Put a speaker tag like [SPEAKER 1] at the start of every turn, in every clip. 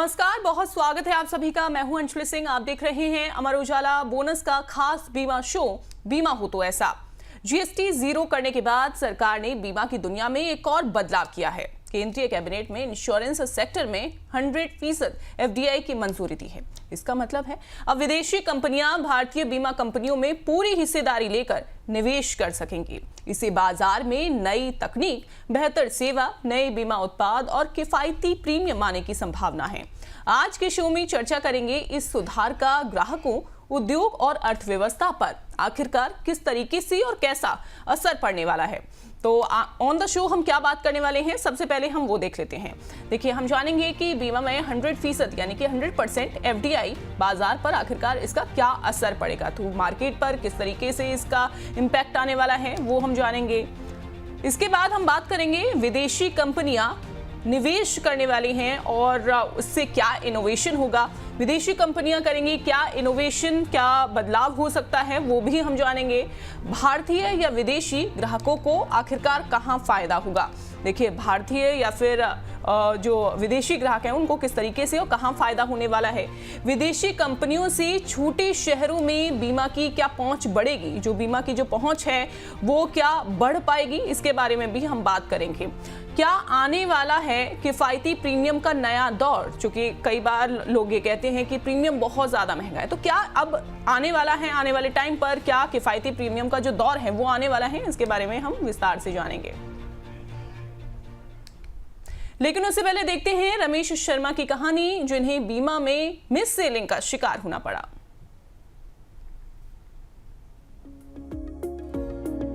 [SPEAKER 1] नमस्कार, बहुत स्वागत है आप सभी का। मैं हूं अंशुल सिंह। आप देख रहे हैं अमर उजाला बोनस का खास बीमा शो बीमा हो तो ऐसा। जीएसटी जीरो करने के बाद सरकार ने बीमा की दुनिया में एक और बदलाव किया है। केंद्रीय कैबिनेट में इंश्योरेंस सेक्टर में 100% एफडीआई की मंजूरी दी है। इसका मतलब है अब विदेशी कंपनियां भारतीय बीमा कंपनियों में पूरी हिस्सेदारी लेकर निवेश कर सकेंगी। इसे बाजार में नई तकनीक, बेहतर सेवा, नए बीमा उत्पाद और किफायती प्रीमियम आने की संभावना है। आज के शो में चर्चा करेंगे इस सुधार का ग्राहकों, उद्योग और अर्थव्यवस्था पर आखिरकार किस तरीके से और कैसा असर पड़ने वाला है। तो ऑन द शो हम क्या बात करने वाले हैं, सबसे पहले हम वो देख लेते हैं। देखिए, हम जानेंगे कि बीमा में 100% यानी कि 100% एफडीआई बाजार पर आखिरकार इसका क्या असर पड़ेगा, तो मार्केट पर किस तरीके से इसका इम्पैक्ट आने वाला है वो हम जानेंगे। इसके बाद हम बात करेंगे विदेशी कंपनियां निवेश करने वाली हैं और उससे क्या इनोवेशन होगा, विदेशी कंपनियां करेंगी क्या इनोवेशन, क्या बदलाव हो सकता है वो भी हम जानेंगे। भारतीय या विदेशी ग्राहकों को आखिरकार कहां फायदा होगा। देखिए, भारतीय या फिर जो विदेशी ग्राहक हैं उनको किस तरीके से और कहां फायदा होने वाला है। विदेशी कंपनियों से छोटे शहरों में बीमा की क्या पहुंच बढ़ेगी, जो बीमा की जो पहुंच है वो क्या बढ़ पाएगी, इसके बारे में भी हम बात करेंगे। क्या आने वाला है किफायती प्रीमियम का नया दौर, क्योंकि कई बार लोग ये कहते हैं कि प्रीमियम बहुत ज्यादा महंगा है, तो क्या अब आने वाला है, आने वाले टाइम पर क्या किफायती प्रीमियम का जो दौर है वो आने वाला है, इसके बारे में हम विस्तार से जानेंगे। लेकिन उससे पहले देखते हैं रमेश शर्मा की कहानी, जिन्हें बीमा में मिस सेलिंग का शिकार होना पड़ा।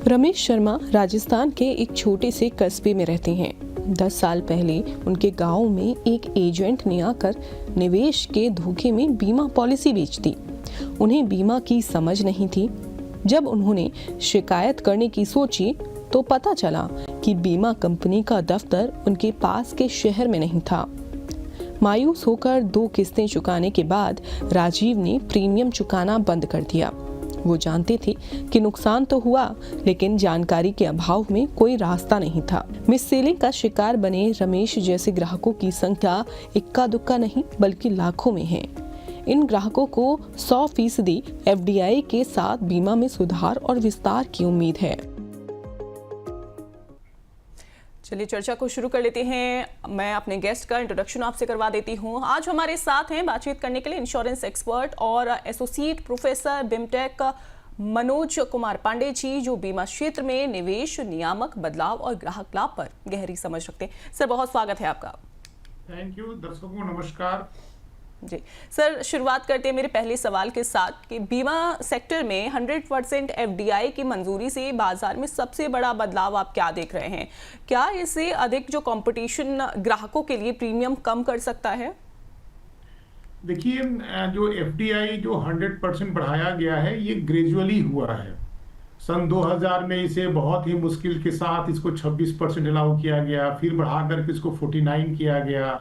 [SPEAKER 2] रमेश शर्मा राजस्थान के एक छोटे से कस्बे में रहते हैं। 10 साल पहले उनके गांव में एक एजेंट ने आकर निवेश के धोखे में बीमा पॉलिसी बेच दी। उन्हें बीमा की समझ नहीं थी। जब उन्होंने शिकायत करने की सोची तो पता चला कि बीमा कंपनी का दफ्तर उनके पास के शहर में नहीं था। मायूस होकर 2 किस्तें चुकाने के बाद राजीव ने प्रीमियम चुकाना बंद कर दिया। वो जानते थे कि नुकसान तो हुआ, लेकिन जानकारी के अभाव में कोई रास्ता नहीं था। मिस सेलिंग का शिकार बने रमेश जैसे ग्राहकों की संख्या इक्का दुक्का नहीं बल्कि लाखों में है। इन ग्राहकों को 100% एफडीआई के साथ बीमा में सुधार और विस्तार की उम्मीद है।
[SPEAKER 1] चलिए चर्चा को शुरू कर लेते हैं। मैं अपने गेस्ट का इंट्रोडक्शन आपसे करवा देती हूं। आज हमारे साथ हैं बातचीत करने के लिए इंश्योरेंस एक्सपर्ट और एसोसिएट प्रोफेसर बिमटेक मनोज कुमार पांडे जी, जो बीमा क्षेत्र में निवेश, नियामक बदलाव और ग्राहक लाभ पर गहरी समझ रखते हैं। सर, बहुत स्वागत है आपका।
[SPEAKER 3] Thank you. दर्शकों को नमस्कार
[SPEAKER 1] जी सर, शुरुआत करते हैं मेरे पहले सवाल के साथ कि बीमा सेक्टर में 100% एफडीआई की मंजूरी से बाजार में सबसे बड़ा बदलाव आप क्या देख रहे हैं? क्या इससे अधिक जो कंपटीशन ग्राहकों के लिए प्रीमियम कम कर सकता है?
[SPEAKER 3] देखिए, जो एफडीआई जो 100% बढ़ाया गया है ये ग्रेजुअली हुआ है। सन 2000 में इसे बहुत ही मुश्किल के साथ इसको 26% अलाउ किया गया, फिर बढ़ा करके इसको 49 किया गया,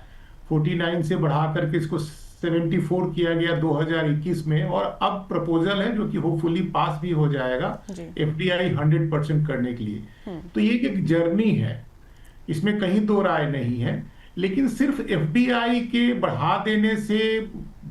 [SPEAKER 3] 49 से बढ़ा करके इसको 74 किया गया 2021 में, और अब प्रपोजल है जो कि होपफुली पास भी हो जाएगा एफडीआई 100% करने के लिए। तो ये एक जर्नी है, इसमें कहीं दो राय नहीं है। लेकिन सिर्फ एफडीआई के बढ़ा देने से,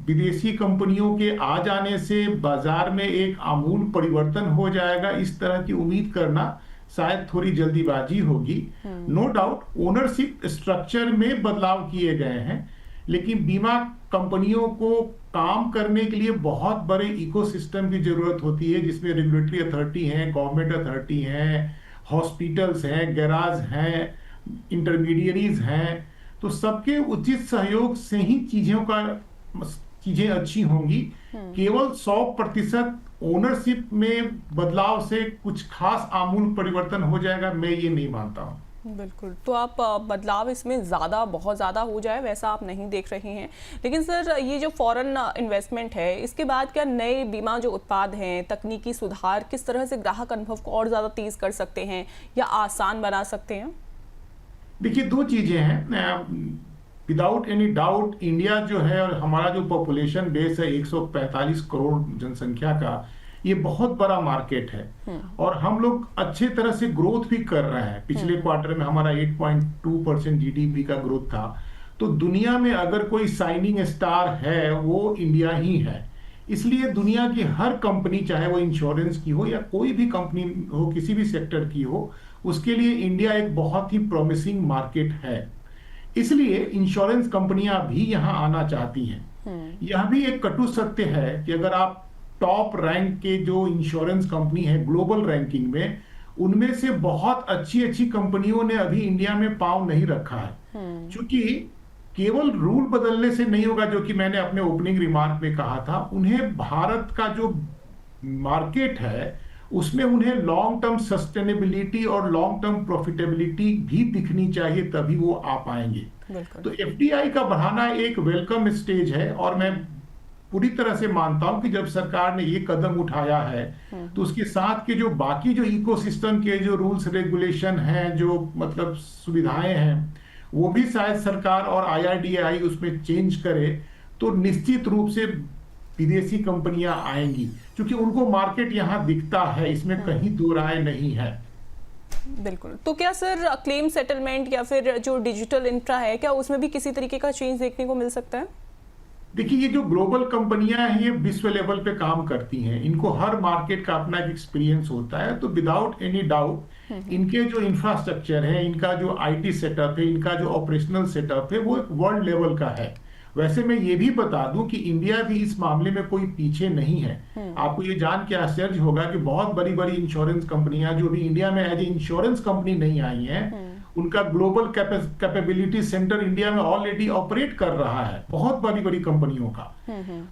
[SPEAKER 3] विदेशी कंपनियों के आ जाने से बाजार में एक आमूल परिवर्तन हो जाएगा, इस तरह की उम्मीद करना शायद थोड़ी जल्दीबाजी होगी। नो डाउट ओनरशिप स्ट्रक्चर में बदलाव किए गए हैं, लेकिन बीमा कंपनियों को काम करने के लिए बहुत बड़े इकोसिस्टम की जरूरत होती है, जिसमें रेगुलेटरी अथॉरिटी है, गवर्नमेंट अथॉरिटी है, हॉस्पिटल्स हैं, गैराज हैं, इंटरमीडियरीज हैं। तो सबके उचित सहयोग से ही चीजें अच्छी होंगी। केवल 100% ओनरशिप में बदलाव से कुछ खास आमूल परिवर्तन हो जाएगा, मैं ये नहीं मानता हूँ।
[SPEAKER 1] बिल्कुल, तो आप बदलाव इसमें बहुत ज़्यादा हो जाए वैसा आप नहीं देख रहे हैं। लेकिन सर, ये जो फॉरेन इन्वेस्टमेंट है, इसके बाद क्या नए बीमा जो उत्पाद हैं, तकनीकी सुधार किस तरह से ग्राहक अनुभव को और ज़्यादा तेज कर सकते हैं या आसान बना सकते हैं?
[SPEAKER 3] देखिए, 2 चीजें हैं। विदाउट एनी डाउट इंडिया जो है और हमारा जो पॉपुलेशन बेस है 145 करोड़ जनसंख्या का, ये बहुत बड़ा मार्केट है और हम लोग अच्छे तरह से ग्रोथ भी कर रहे हैं। पिछले क्वार्टर में हमारा 8.2% जीडीपी का ग्रोथ था। तो दुनिया में अगर कोई साइनिंग स्टार है वो इंडिया ही है। इसलिए दुनिया की हर कंपनी, चाहे वो इंश्योरेंस की हो या कोई भी कंपनी हो, किसी भी सेक्टर की हो, उसके लिए इंडिया एक बहुत ही प्रॉमिसिंग मार्केट है। इसलिए इंश्योरेंस कंपनियां भी यहां आना चाहती हैं। यह भी एक कटु सत्य है कि अगर आप टॉप रैंक के जो इंश्योरेंस कंपनी है ग्लोबल रैंकिंग में, उनमें से बहुत अच्छी अच्छी कंपनियों ने अभी इंडिया में पांव नहीं रखा है। क्योंकि केवल रूल बदलने से नहीं होगा, जो कि मैंने अपने ओपनिंग रिमार्क में कहा था, उन्हें भारत का जो मार्केट है उसमें उन्हें लॉन्ग टर्म सस्टेनेबिलिटी और लॉन्ग टर्म प्रॉफिटेबिलिटी भी दिखनी चाहिए, तभी वो आ पाएंगे। तो एफडीआई का बढ़ाना एक वेलकम स्टेज है, और मैं पूरी तरह से मानता हूं कि जब सरकार ने ये कदम उठाया है तो उसके साथ के जो बाकी जो इकोसिस्टम के जो रूल्स रेगुलेशन हैं, जो मतलब सुविधाएं हैं, वो भी शायद सरकार और आईआरडीएआई उसमें चेंज करे, तो निश्चित रूप से विदेशी कंपनियां आएंगी, क्योंकि उनको मार्केट यहां दिखता है, इसमें कहीं दो राय नहीं है।
[SPEAKER 1] बिल्कुल। तो क्या सर क्लेम सेटलमेंट या फिर जो डिजिटल इंफ्रा है, क्या उसमें भी किसी तरीके का चेंज देखने को मिल सकता है?
[SPEAKER 3] देखिए, ये जो ग्लोबल कंपनियां हैं ये विश्व लेवल पे काम करती हैं, इनको हर मार्केट का अपना एक एक्सपीरियंस होता है, तो विदाउट एनी डाउट इनके जो इंफ्रास्ट्रक्चर है, इनका जो आईटी सेटअप है, इनका जो ऑपरेशनल सेटअप है, वो एक वर्ल्ड लेवल का है। वैसे मैं ये भी बता दूं कि इंडिया भी इस मामले में कोई पीछे नहीं है। आपको ये जान के आश्चर्य होगा कि बहुत बड़ी बड़ी इंश्योरेंस कंपनियां जो भी इंडिया में एज ए इंश्योरेंस कंपनी नहीं आई हैं, उनका ग्लोबल कैपेबिलिटी सेंटर इंडिया में ऑलरेडी ऑपरेट कर रहा है, बहुत बड़ी बड़ी कंपनियों का।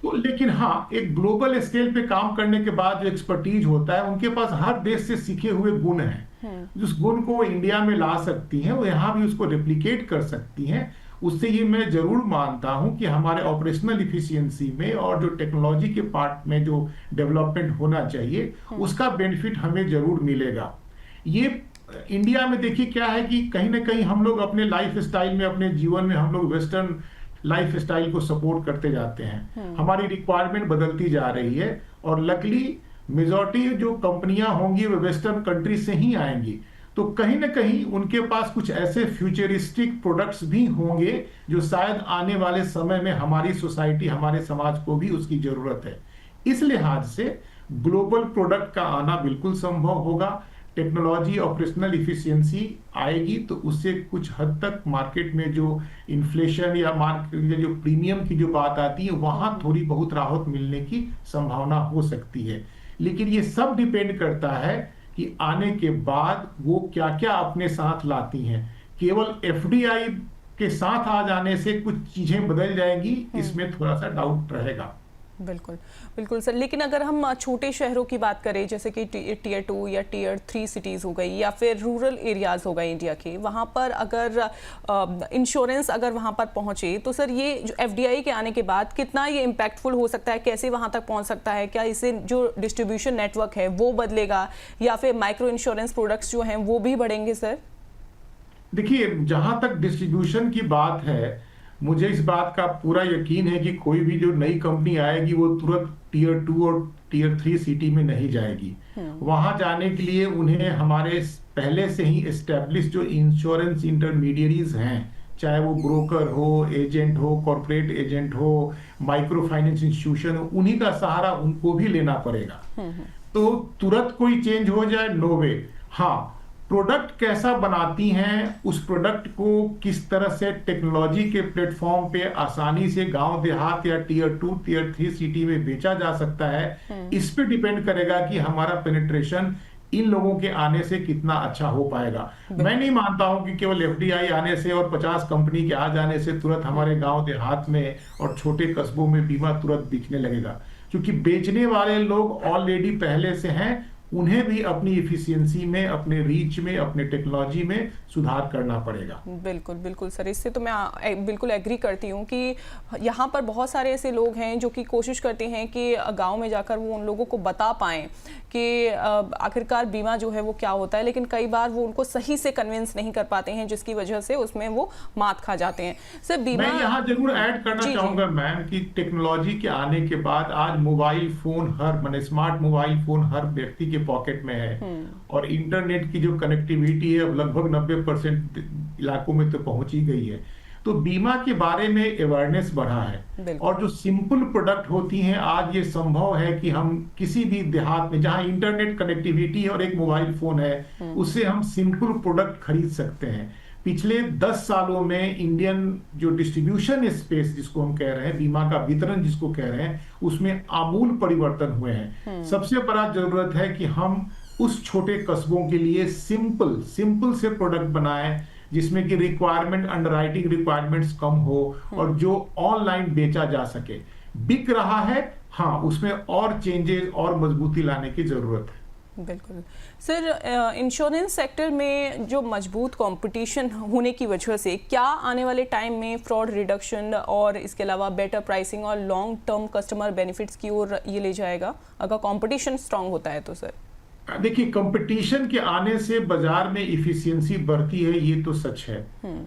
[SPEAKER 3] तो लेकिन हाँ, एक ग्लोबल स्केल पे काम करने के बाद जो एक्सपर्टीज होता है, उनके पास हर देश से सीखे हुए गुण हैं। जिस गुण को वो इंडिया में ला सकती हैं, वो यहाँ भी उसको रेप्लिकेट कर सकती हैं। उससे ये मैं जरूर मानता हूं कि हमारे ऑपरेशनल इफिशियंसी में और जो टेक्नोलॉजी के पार्ट में जो डेवलपमेंट होना चाहिए, उसका बेनिफिट हमें जरूर मिलेगा। ये इंडिया में देखिए क्या है कि कहीं ना कहीं हम लोग अपने लाइफ स्टाइल में, अपने जीवन में हम लोग वेस्टर्न लाइफ स्टाइल को सपोर्ट करते जाते हैं। हमारी रिक्वायरमेंट बदलती जा रही है, और लकीली मेजॉरिटी जो कंपनियां होंगी वो वेस्टर्न कंट्री से ही आएंगी। तो कहीं ना कहीं उनके पास कुछ ऐसे फ्यूचरिस्टिक प्रोडक्ट्स भी होंगे जो शायद आने वाले समय में हमारी सोसाइटी, हमारे समाज को भी उसकी जरूरत है। इस लिहाज से ग्लोबल प्रोडक्ट का आना बिल्कुल संभव होगा। टेक्नोलॉजी, ऑपरेशनल इफिशियंसी आएगी तो उससे कुछ हद तक मार्केट में जो इन्फ्लेशन या मार्केट जो प्रीमियम की जो बात आती है, वहां थोड़ी बहुत राहत मिलने की संभावना हो सकती है। लेकिन ये सब डिपेंड करता है कि आने के बाद वो क्या क्या अपने साथ लाती हैं। केवल एफडीआई के साथ आ जाने से कुछ चीजें बदल जाएंगी, इसमें थोड़ा सा डाउट रहेगा।
[SPEAKER 1] बिल्कुल बिल्कुल सर। लेकिन अगर हम छोटे शहरों की बात करें, जैसे कि टीयर 2 या टीयर 3 सिटीज़ हो गई, या फिर रूरल एरियाज़ हो गए इंडिया के, वहाँ पर अगर इंश्योरेंस अगर वहाँ पर पहुँचे, तो सर ये जो एफडीआई के आने के बाद कितना ये इम्पैक्टफुल हो सकता है, कैसे वहाँ तक पहुँच सकता है? क्या इससे जो डिस्ट्रीब्यूशन नेटवर्क है वो बदलेगा, या फिर माइक्रो इंश्योरेंस प्रोडक्ट्स जो हैं वो भी बढ़ेंगे सर?
[SPEAKER 3] देखिए, जहाँ तक डिस्ट्रीब्यूशन की बात है, मुझे इस बात का पूरा यकीन है कि कोई भी जो नई कंपनी आएगी वो तुरंत टीयर 2 और टीयर 3 सिटी में नहीं जाएगी। वहां जाने के लिए उन्हें हमारे पहले से ही एस्टेब्लिश जो इंश्योरेंस इंटरमीडियरीज हैं, चाहे वो ब्रोकर हो, एजेंट हो, कॉर्पोरेट एजेंट हो, माइक्रो फाइनेंस इंस्टीट्यूशन हो, उन्हीं का सहारा उनको भी लेना पड़ेगा। तो तुरंत कोई चेंज हो जाए, नो वे। हाँ, प्रोडक्ट कैसा बनाती हैं, उस प्रोडक्ट को किस तरह से टेक्नोलॉजी के प्लेटफॉर्म पे आसानी से गांव देहात या टीयर 2 टीयर 3 सिटी में बेचा जा सकता है, इस पे डिपेंड करेगा कि हमारा पेनिट्रेशन इन लोगों के आने से कितना अच्छा हो पाएगा। मैं नहीं मानता हूं कि केवल एफडीआई आने से और 50 कंपनी के आ जाने से तुरंत हमारे गांव देहात में और छोटे कस्बों में बीमा तुरंत बिकने लगेगा, क्योंकि बेचने वाले लोग ऑलरेडी पहले से हैं। उन्हें भी अपनी इफिशियंसी में, अपने रीच में, अपने टेक्नोलॉजी में सुधार करना पड़ेगा।
[SPEAKER 1] बिल्कुल बिल्कुल सर, इससे तो मैं बिल्कुल एग्री करती हूँ कि यहाँ पर बहुत सारे ऐसे लोग हैं जो कि कोशिश करते हैं कि गांव में जाकर वो उन लोगों को बता पाएँ कि आखिरकार बीमा जो है वो क्या होता है, लेकिन कई बार वो उनको सही से कन्विंस नहीं कर पाते हैं, जिसकी वजह से उसमें वो मात खा जाते हैं। सर बीमा,
[SPEAKER 3] मैं यहाँ जरूर ऐड करना चाहूंगा मैम कि टेक्नोलॉजी के आने के बाद आज mobile phone smart mobile phone हर व्यक्ति के पॉकेट में है, और इंटरनेट की जो कनेक्टिविटी है अब लगभग 90% इलाकों में तो पहुंच ही गई है। तो बीमा के बारे में अवेयरनेस बढ़ा है। और जो सिंपल प्रोडक्ट होती हैं, आज ये संभव है कि हम किसी भी देहात में जहां इंटरनेट कनेक्टिविटी है और एक मोबाइल फोन है, उससे हम सिंपल प्रोडक्ट खरीद सकते हैं। पिछले 10 सालों में इंडियन जो डिस्ट्रीब्यूशन स्पेस जिसको हम कह रहे हैं, बीमा का वितरण जिसको कह रहे हैं, उसमें आमूल परिवर्तन हुए हैं। सबसे बड़ा जरूरत है कि हम उस छोटे कस्बों के लिए सिंपल से प्रोडक्ट बनाएं जिसमें कि रिक्वायरमेंट, अंडरराइटिंग रिक्वायरमेंट्स कम हो और जो ऑनलाइन बेचा जा सके। बिक रहा है, हाँ, उसमें और चेंजेस और मजबूती लाने की जरूरत है।
[SPEAKER 1] बिल्कुल सर, इंश्योरेंस सेक्टर में जो मजबूत कंपटीशन होने की वजह से क्या आने वाले टाइम में फ्रॉड रिडक्शन और इसके अलावा बेटर प्राइसिंग और लॉन्ग टर्म कस्टमर बेनिफिट्स की ओर ये ले जाएगा, अगर कंपटीशन स्ट्रांग होता है तो? सर
[SPEAKER 3] देखिए, कंपटीशन के आने से बाजार में इफिशियंसी बढ़ती है, ये तो सच है।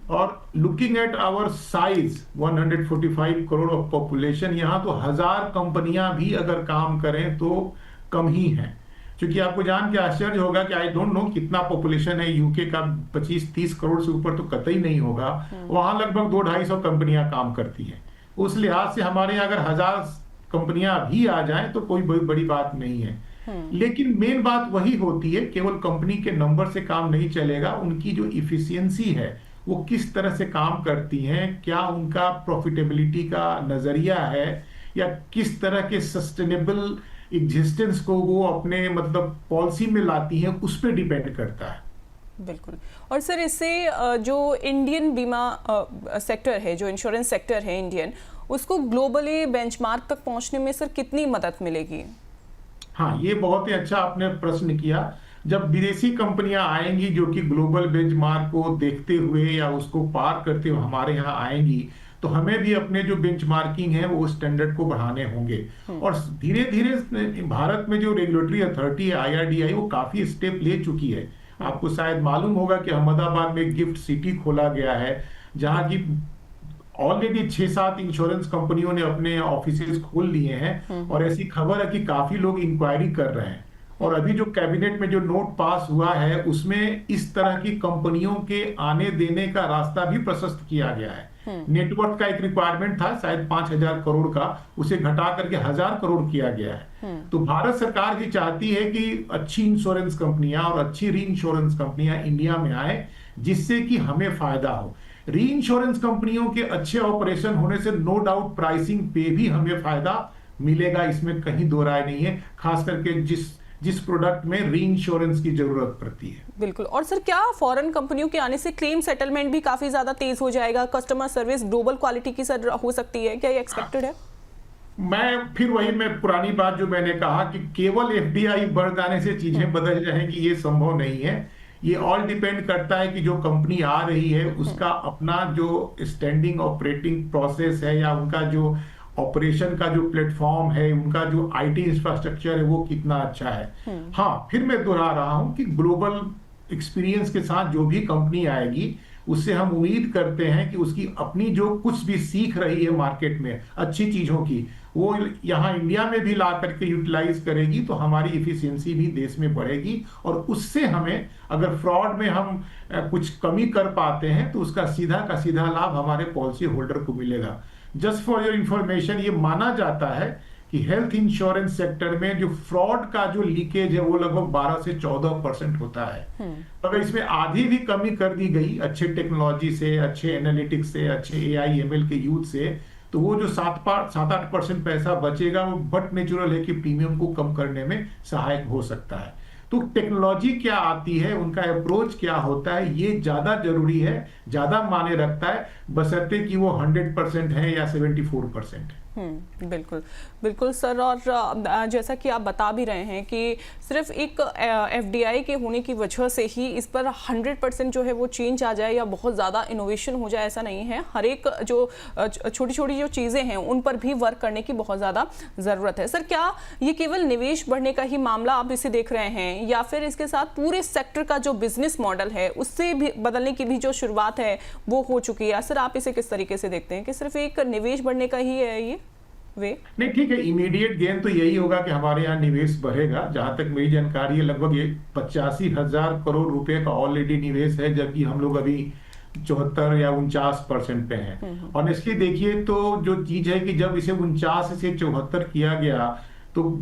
[SPEAKER 3] और looking at our size 145 crore of population, यहाँ तो 1000 कंपनियां भी अगर काम करें तो कम ही हैं। क्योंकि आपको जान के आश्चर्य होगा कि आई डोंट नो कितना पॉपुलेशन है यूके का, 25-30 करोड़ से ऊपर तो कतई नहीं होगा। वहां लगभग 200-250 कंपनियां काम करती हैं। उस लिहाज से हमारे यहाँ अगर 1000 कंपनियां भी आ जाएं तो कोई बड़ी बात नहीं है। लेकिन मेन बात वही होती है, केवल कंपनी के नंबर से काम नहीं चलेगा, उनकी जो इफिशियंसी है वो किस तरह से काम करती हैं, क्या उनका प्रॉफिटेबिलिटी का नजरिया है, या किस तरह के सस्टेनेबल एग्जिस्टेंस को वो अपने मतलब पॉलिसी में लाती हैं, उस पर डिपेंड करता है।
[SPEAKER 1] बिल्कुल। और सर, इससे जो इंडियन बीमा सेक्टर है, जो इंश्योरेंस सेक्टर है इंडियन, उसको ग्लोबली बेंचमार्क तक पहुंचने में सर कितनी मदद मिलेगी?
[SPEAKER 3] हाँ, ये बहुत ही अच्छा आपने प्रश्न किया। जब विदेशी कंपनियां आएंगी जो कि ग्लोबल बेंचमार्क को देखते हुए या उसको पार करते हुए हमारे यहाँ आएंगी, तो हमें भी अपने जो बेंचमार्किंग है वो स्टैंडर्ड को बढ़ाने होंगे। और धीरे धीरे भारत में जो रेगुलेटरी अथॉरिटी है IRDAI, वो काफी स्टेप ले चुकी है। आपको शायद मालूम होगा कि अहमदाबाद में गिफ्ट सिटी खोला गया है, जहां की ऑलरेडी 6-7 इंश्योरेंस कंपनियों ने अपने ऑफिसेज खोल लिए हैं। और ऐसी खबर है कि काफी लोग इंक्वायरी कर रहे हैं। और अभी जो कैबिनेट में जो नोट पास हुआ है, उसमें इस तरह की कंपनियों के आने देने का रास्ता भी प्रशस्त किया गया है। नेटवर्क का एक रिक्वायरमेंट था शायद 5000 करोड़ का, उसे घटा करके 1000 करोड़ किया गया है। तो भारत सरकार भी चाहती है कि अच्छी इंश्योरेंस कंपनियां और अच्छी री इंश्योरेंस कंपनियां इंडिया में आए, जिससे कि हमें फायदा हो। री इंश्योरेंस कंपनियों के अच्छे ऑपरेशन होने से नो डाउट प्राइसिंग पे भी हमें फायदा मिलेगा, इसमें कहीं दो राय नहीं है, खास करके जिस प्रोडक्ट में री इंश्योरेंस की जरूरत पड़ती है।
[SPEAKER 1] बिल्कुल। और सर, क्या फॉरेन कंपनियों के आने से क्लेम सेटलमेंट भी काफी ज्यादा तेज हो जाएगा, कस्टमर सर्विस ग्लोबल क्वालिटी की सर हो सकती है, क्या ये एक्सपेक्टेड है?
[SPEAKER 3] मैं पुरानी बात जो मैंने कहा कि केवल FDI बढ़ जाने से चीजें बदल जाएंगी, ये संभव नहीं है। ये ऑल डिपेंड करता है कि जो कंपनी आ रही है उसका अपना जो स्टैंडिंग ऑपरेटिंग प्रोसेस है, या उनका जो ऑपरेशन का जो प्लेटफॉर्म है, उनका जो IT इंफ्रास्ट्रक्चर है, वो कितना अच्छा है। हाँ, फिर मैं दोहरा रहा हूं कि ग्लोबल एक्सपीरियंस के साथ जो भी कंपनी आएगी, उससे हम उम्मीद करते हैं कि उसकी अपनी जो कुछ भी सीख रही है मार्केट में अच्छी चीजों की, वो यहाँ इंडिया में भी ला करके यूटिलाइज करेगी, तो हमारी इफिशियंसी भी देश में बढ़ेगी। और उससे हमें, अगर फ्रॉड में हम कुछ कमी कर पाते हैं, तो उसका सीधा का सीधा लाभ हमारे पॉलिसी होल्डर को मिलेगा। जस्ट फॉर योर इंफॉर्मेशन, ये माना जाता है कि हेल्थ इंश्योरेंस सेक्टर में जो फ्रॉड का जो लीकेज है वो लगभग 12 से 14% होता है। अगर इसमें आधी भी कमी कर दी गई अच्छे टेक्नोलॉजी से, अच्छे एनालिटिक्स से, अच्छे AI ML के यूज से, तो वो जो 7-8% पैसा बचेगा, वो बट नेचुरल है कि प्रीमियम को कम करने में सहायक हो सकता है। तो टेक्नोलॉजी क्या आती है, उनका अप्रोच क्या होता है, ये ज्यादा जरूरी है, ज्यादा मायने रखता है, बशर्ते कि वो 100% है या 74% है।
[SPEAKER 1] बिल्कुल बिल्कुल सर। और जैसा कि आप बता भी रहे हैं कि सिर्फ एक FDI के होने की वजह से ही इस पर 100% जो है वो चेंज आ जाए या बहुत ज़्यादा इनोवेशन हो जाए, ऐसा नहीं है। हर एक जो छोटी छोटी जो चीज़ें हैं उन पर भी वर्क करने की बहुत ज़्यादा ज़रूरत है। सर, क्या ये केवल निवेश बढ़ने का ही मामला आप इसे देख रहे हैं, या फिर इसके साथ पूरे सेक्टर का जो बिजनेस मॉडल है उससे भी बदलने की भी जो शुरुआत है वो हो चुकी है? सर, आप इसे किस तरीके से देखते हैं कि सिर्फ एक निवेश बढ़ने का ही है ये वे?
[SPEAKER 3] नहीं, ठीक है, इमीडिएट गेन तो यही होगा कि हमारे यहाँ निवेश बढ़ेगा। जहां तक मेरी जानकारी है, लगभग 85,000 करोड़ रुपए का ऑलरेडी निवेश है, जबकि हम लोग अभी 74 या 49% पे है। ऑनेस्टली देखिए तो जो चीज है कि जब इसे 49 से 74 किया गया तो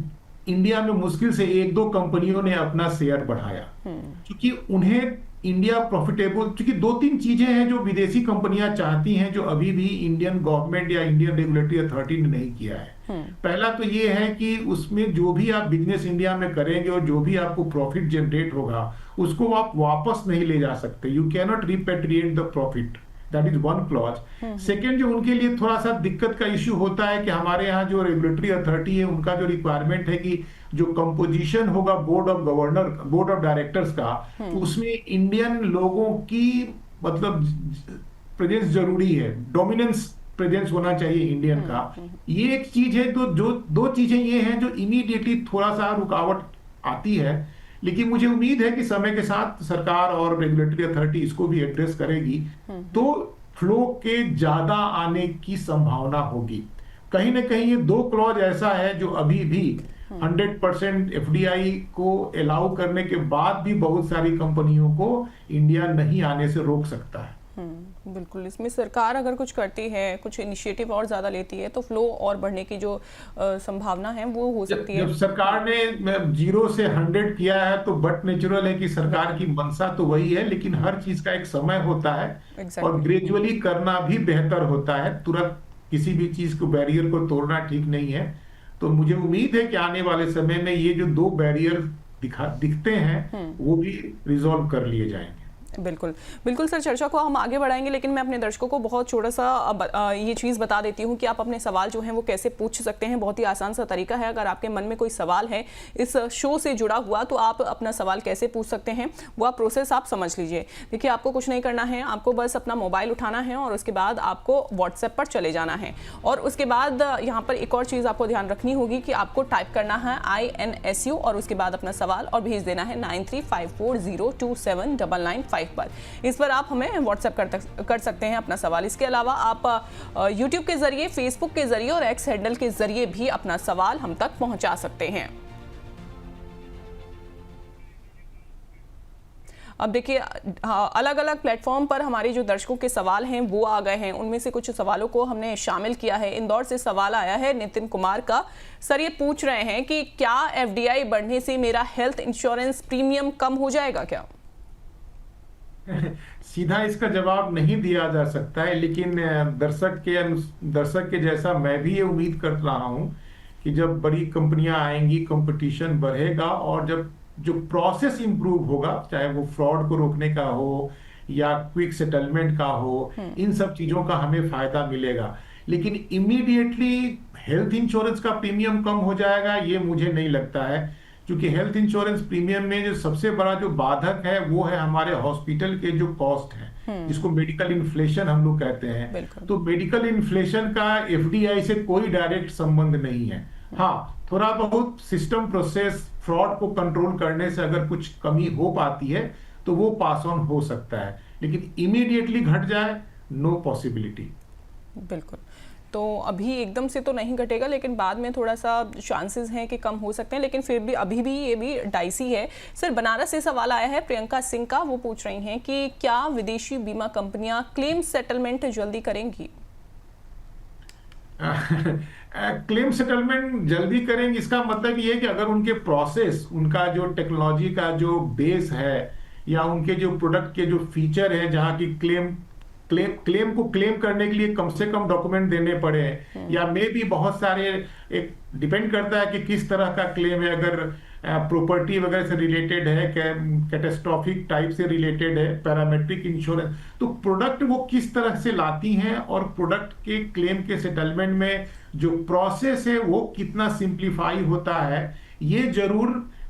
[SPEAKER 3] इंडिया में मुश्किल से 1-2 कंपनियों ने अपना शेयर बढ़ाया, क्योंकि उन्हें इंडिया प्रॉफिटेबल, क्योंकि 2-3 चीजें हैं जो विदेशी कंपनियां चाहती हैं जो अभी भी इंडियन गवर्नमेंट या इंडियन रेगुलेटरी अथॉरिटी ने नहीं किया है। पहला तो ये है कि उसमें जो भी आप बिजनेस इंडिया में करेंगे और जो भी आपको प्रॉफिट जनरेट होगा उसको आप वापस नहीं ले जा सकते। You can not repatriate the profit, that is one clause. Second, जो उनके लिए थोड़ा सा दिक्कत का इश्यू होता है कि हमारे यहाँ जो रेगुलेटरी अथॉरिटी है उनका जो रिक्वायरमेंट है कि जो कंपोजिशन होगा बोर्ड ऑफ डायरेक्टर्स का, तो उसमें इंडियन लोगों की मतलब प्रेजेंस जरूरी है, डोमिनेंस प्रेजेंस होना चाहिए इंडियन का। ये एक चीज है। तो जो 2 चीजें ये हैं जो इमीडिएटली थोड़ा सा रुकावट आती है, लेकिन मुझे उम्मीद है कि समय के साथ सरकार और रेगुलेटरी अथॉरिटी इसको भी एड्रेस करेगी तो फ्लो के ज्यादा आने की संभावना होगी। कहीं ना कहीं ये 2 क्लॉज ऐसा है जो अभी भी 100% एफडीआई को अलाउ करने के बाद भी बहुत सारी कंपनियों को इंडिया नहीं आने से रोक सकता है।
[SPEAKER 1] बिल्कुल, इसमें सरकार अगर कुछ करती है, कुछ इनिशिएटिव और ज्यादा लेती है तो फ्लो और बढ़ने की जो संभावना है वो हो सकती है।
[SPEAKER 3] जब सरकार ने 0 से 100 किया है तो बट नेचुरल है कि सरकार की मंशा तो वही है, लेकिन हर चीज का एक समय होता है और ग्रेजुअली करना भी बेहतर होता है। तुरंत किसी भी चीज को, बैरियर को तोड़ना ठीक नहीं है। तो मुझे उम्मीद है कि आने वाले समय में ये जो 2 बैरियर दिखते हैं वो भी रिजॉल्व कर लिए जाएंगे।
[SPEAKER 1] बिल्कुल बिल्कुल सर, चर्चा को हम आगे बढ़ाएंगे, लेकिन मैं अपने दर्शकों को बहुत छोटा सा ये चीज़ बता देती हूँ कि आप अपने सवाल जो हैं वो कैसे पूछ सकते हैं। बहुत ही आसान सा तरीका है। अगर आपके मन में कोई सवाल है इस शो से जुड़ा हुआ तो आप अपना सवाल कैसे पूछ सकते हैं वो आप प्रोसेस आप समझ लीजिए। देखिए, आपको कुछ नहीं करना है, आपको बस अपना मोबाइल उठाना है और उसके बाद आपको व्हाट्सएप पर चले जाना है और उसके बाद यहाँ पर एक और चीज़ आपको ध्यान रखनी होगी कि आपको टाइप करना है INSU और उसके बाद अपना सवाल और भेज देना है 9354027995 पर। इस पर आप हमें व्हाट्सएप कर सकते हैं अपना सवाल। इसके अलावा आप यूट्यूब के जरिए, फेसबुक के जरिए और एक्स हैंडल के जरिए भी अपना सवाल हम तक पहुंचा सकते हैं। अब देखिए, अलग अलग प्लेटफॉर्म पर हमारे जो दर्शकों के सवाल हैं वो आ गए हैं। उनमें से कुछ सवालों को हमने शामिल किया है। इंदौर से सवाल आया है नितिन कुमार का। सर, ये पूछ रहे हैं कि क्या FDI बढ़ने से मेरा हेल्थ इंश्योरेंस प्रीमियम कम हो जाएगा क्या?
[SPEAKER 3] सीधा इसका जवाब नहीं दिया जा सकता है, लेकिन दर्शक के जैसा मैं भी ये उम्मीद कर रहा हूं कि जब बड़ी कंपनियां आएंगी, कंपटीशन बढ़ेगा और जब जो प्रोसेस इंप्रूव होगा, चाहे वो फ्रॉड को रोकने का हो या क्विक सेटलमेंट का हो, इन सब चीजों का हमें फायदा मिलेगा। लेकिन इमीडिएटली हेल्थ इंश्योरेंस का प्रीमियम कम हो जाएगा ये मुझे नहीं लगता है, क्योंकि हेल्थ इंश्योरेंस प्रीमियम में जो सबसे बड़ा जो बाधक है वो है हमारे हॉस्पिटल के जो कॉस्ट है, जिसको मेडिकल इन्फ्लेशन हम लोग कहते हैं। तो मेडिकल इन्फ्लेशन का FDI से कोई डायरेक्ट संबंध नहीं है। हाँ, थोड़ा बहुत सिस्टम प्रोसेस फ्रॉड को कंट्रोल करने से अगर कुछ कमी हो पाती है तो वो पास ऑन हो सकता है, लेकिन इमीडिएटली घट जाए, नो पॉसिबिलिटी।
[SPEAKER 1] बिल्कुल, तो अभी एकदम से तो नहीं घटेगा, लेकिन बाद में थोड़ा सा चांसेस हैं कि कम हो सकते हैं, लेकिन फिर भी अभी भी ये भी डाइसी है। सर, बनारस से सवाल आया है प्रियंका सिंह का। वो पूछ रही हैं कि क्या विदेशी बीमा कंपनियां क्लेम सेटलमेंट जल्दी करेंगी?
[SPEAKER 3] क्लेम सेटलमेंट जल्दी करेंगे इसका मतलब ये है कि अगर उनके प्रोसेस, उनका जो टेक्नोलॉजी का जो बेस है या उनके जो प्रोडक्ट के जो फीचर है, जहाँ की क्लेम को क्लेम करने के लिए कम से कम डॉक्यूमेंट देने पड़े, या मे भी बहुत सारे, एक डिपेंड करता है कि किस तरह का क्लेम है। अगर प्रॉपर्टी वगैरह से रिलेटेड है, कैटेस्ट्रॉफिक टाइप से रिलेटेड है, पैरामेट्रिक इंश्योरेंस, तो प्रोडक्ट वो किस तरह से लाती हैं और प्रोडक्ट के क्लेम के सेटलमेंट में जो प्रोसेस है वो कितना सिंप्लीफाई होता है, ये जरूर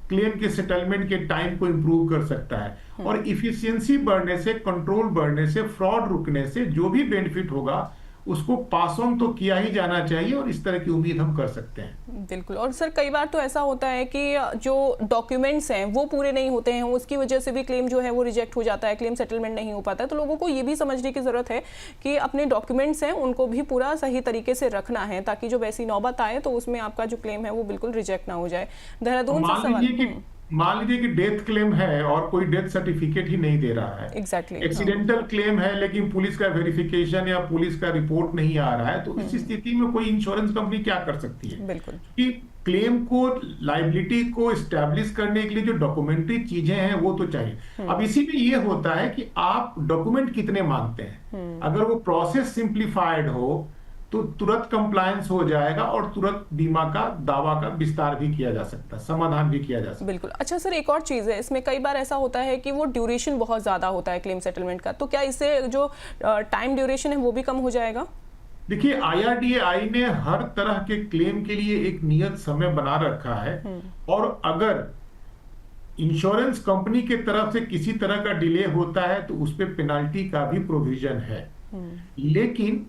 [SPEAKER 3] क्लेम के सेटलमेंट के टाइम को इंप्रूव कर सकता है। और इफिशियंसी बढ़ने से, कंट्रोल बढ़ने से, फ्रॉड रुकने से जो भी बेनिफिट होगा उसको पास ऑन तो किया ही जाना चाहिए और इस तरह की उम्मीद हम कर सकते हैं।
[SPEAKER 1] बिल्कुल। और सर, कई बार तो ऐसा होता है कि जो डॉक्यूमेंट्स हैं वो पूरे नहीं होते हैं, उसकी वजह से भी क्लेम जो है वो रिजेक्ट हो जाता है, क्लेम सेटलमेंट नहीं हो पाता है। तो लोगों को ये भी समझने की जरूरत है कि अपने डॉक्यूमेंट्स हैं उनको भी पूरा सही तरीके से रखना है, ताकि जब ऐसी नौबत आए तो उसमें आपका जो क्लेम है वो बिल्कुल रिजेक्ट ना हो जाए। देहरादून से सवाल।
[SPEAKER 3] मान लीजिए कि डेथ क्लेम है और कोई डेथ सर्टिफिकेट ही नहीं दे रहा है,
[SPEAKER 1] एग्जैक्टली
[SPEAKER 3] एक्सीडेंटल क्लेम है लेकिन पुलिस का वेरिफिकेशन या पुलिस का रिपोर्ट नहीं आ रहा है, तो इस स्थिति में कोई इंश्योरेंस कंपनी क्या कर सकती है?
[SPEAKER 1] बिल्कुल।
[SPEAKER 3] कि क्लेम को, लाइबिलिटी को एस्टेब्लिश करने के लिए जो डॉक्यूमेंट्री चीजें हैं वो तो चाहिए। अब इसी में ये होता है कि आप डॉक्यूमेंट कितने मांगते हैं। अगर वो प्रोसेस सिंप्लीफाइड हो तो तुरंत कंप्लायंस हो जाएगा और तुरंत बीमा का दावा का विस्तार भी किया जा सकता है, समाधान भी किया जा सकता है।
[SPEAKER 1] बिल्कुल। अच्छा सर, एक और चीज़ है, इसमें कई बार ऐसा होता है कि वो ड्यूरेशन बहुत ज़्यादा होता है क्लेम सेटलमेंट का, तो क्या इससे जो टाइम ड्यूरेशन है वो भी कम हो जाएगा?
[SPEAKER 3] देखिए, IRDAI ने हर तरह के क्लेम के लिए एक नियत समय बना रखा है, और अगर इंश्योरेंस कंपनी के तरफ से किसी तरह का डिले होता है तो उस पर पेनाल्टी का भी प्रोविजन है। लेकिन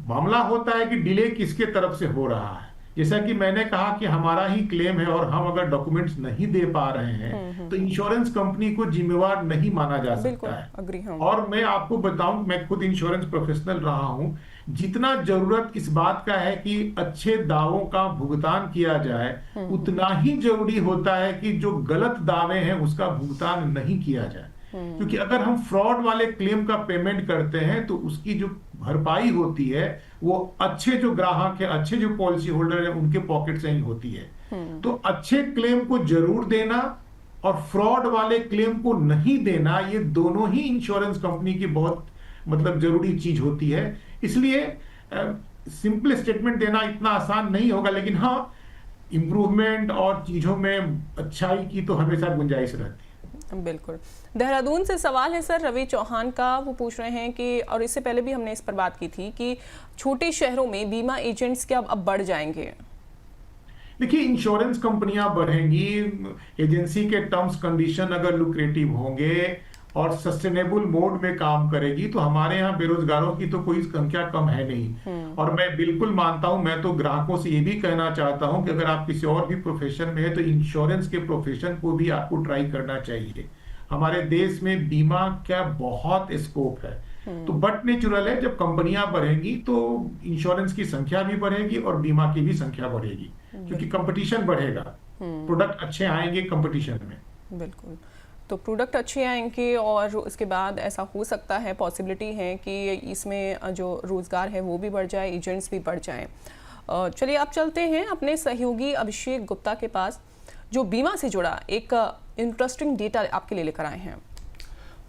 [SPEAKER 3] मामला होता है कि डिले किसके तरफ से हो रहा है। जैसा कि मैंने कहा कि हमारा ही क्लेम है और हम अगर डॉक्यूमेंट्स नहीं दे पा रहे हैं तो इंश्योरेंस कंपनी को जिम्मेवार नहीं माना जा सकता है।
[SPEAKER 1] अग्री।
[SPEAKER 3] और मैं आपको बताऊं, मैं खुद इंश्योरेंस प्रोफेशनल रहा हूं, जितना जरूरत इस बात का है कि अच्छे दावों का भुगतान किया जाए, उतना ही जरूरी होता है कि जो गलत दावे हैं उसका भुगतान नहीं किया जाए। क्योंकि अगर हम फ्रॉड वाले क्लेम का पेमेंट करते हैं तो उसकी जो भरपाई होती है वो अच्छे जो ग्राहक है, अच्छे जो पॉलिसी होल्डर है, उनके पॉकेट से ही होती है। तो अच्छे क्लेम को जरूर देना और फ्रॉड वाले क्लेम को नहीं देना, ये दोनों ही इंश्योरेंस कंपनी की बहुत जरूरी चीज होती है। इसलिए सिंपल स्टेटमेंट देना इतना आसान नहीं होगा, लेकिन हाँ, इंप्रूवमेंट और चीजों में अच्छाई की तो हमेशा गुंजाइश रहती है।
[SPEAKER 1] बिल्कुल। देहरादून से सवाल है सर, रवि चौहान का। वो पूछ रहे हैं कि, और इससे पहले भी हमने इस पर बात की थी, कि छोटे शहरों में बीमा एजेंट्स क्या अब बढ़ जाएंगे?
[SPEAKER 3] देखिए, इंश्योरेंस कंपनियां बढ़ेंगी, एजेंसी के टर्म्स कंडीशन अगर लुक्रेटिव होंगे और सस्टेनेबल मोड में काम करेगी तो हमारे यहाँ बेरोजगारों की तो कोई संख्या कम है नहीं। और मैं बिल्कुल मानता हूं, मैं तो ग्राहकों से ये भी कहना चाहता हूं कि अगर आप किसी और भी प्रोफेशन में है तो इंश्योरेंस के प्रोफेशन को भी आपको ट्राई करना चाहिए। हमारे देश में बीमा का बहुत स्कोप है। तो बट नेचुरल है, जब कंपनियां बढ़ेंगी तो इंश्योरेंस की संख्या भी बढ़ेगी और बीमा की भी संख्या बढ़ेगी, क्योंकि कंपटीशन बढ़ेगा, प्रोडक्ट अच्छे आएंगे कंपटीशन में।
[SPEAKER 1] बिल्कुल। तो प्रोडक्ट अच्छे आएंगे और उसके बाद ऐसा हो सकता है, पॉसिबिलिटी है कि इसमें जो रोज़गार है वो भी बढ़ जाए, एजेंट्स भी बढ़ जाएं। चलिए आप चलते हैं अपने सहयोगी अभिषेक गुप्ता के पास, जो बीमा से जुड़ा एक इंटरेस्टिंग डेटा आपके लिए लेकर आए हैं।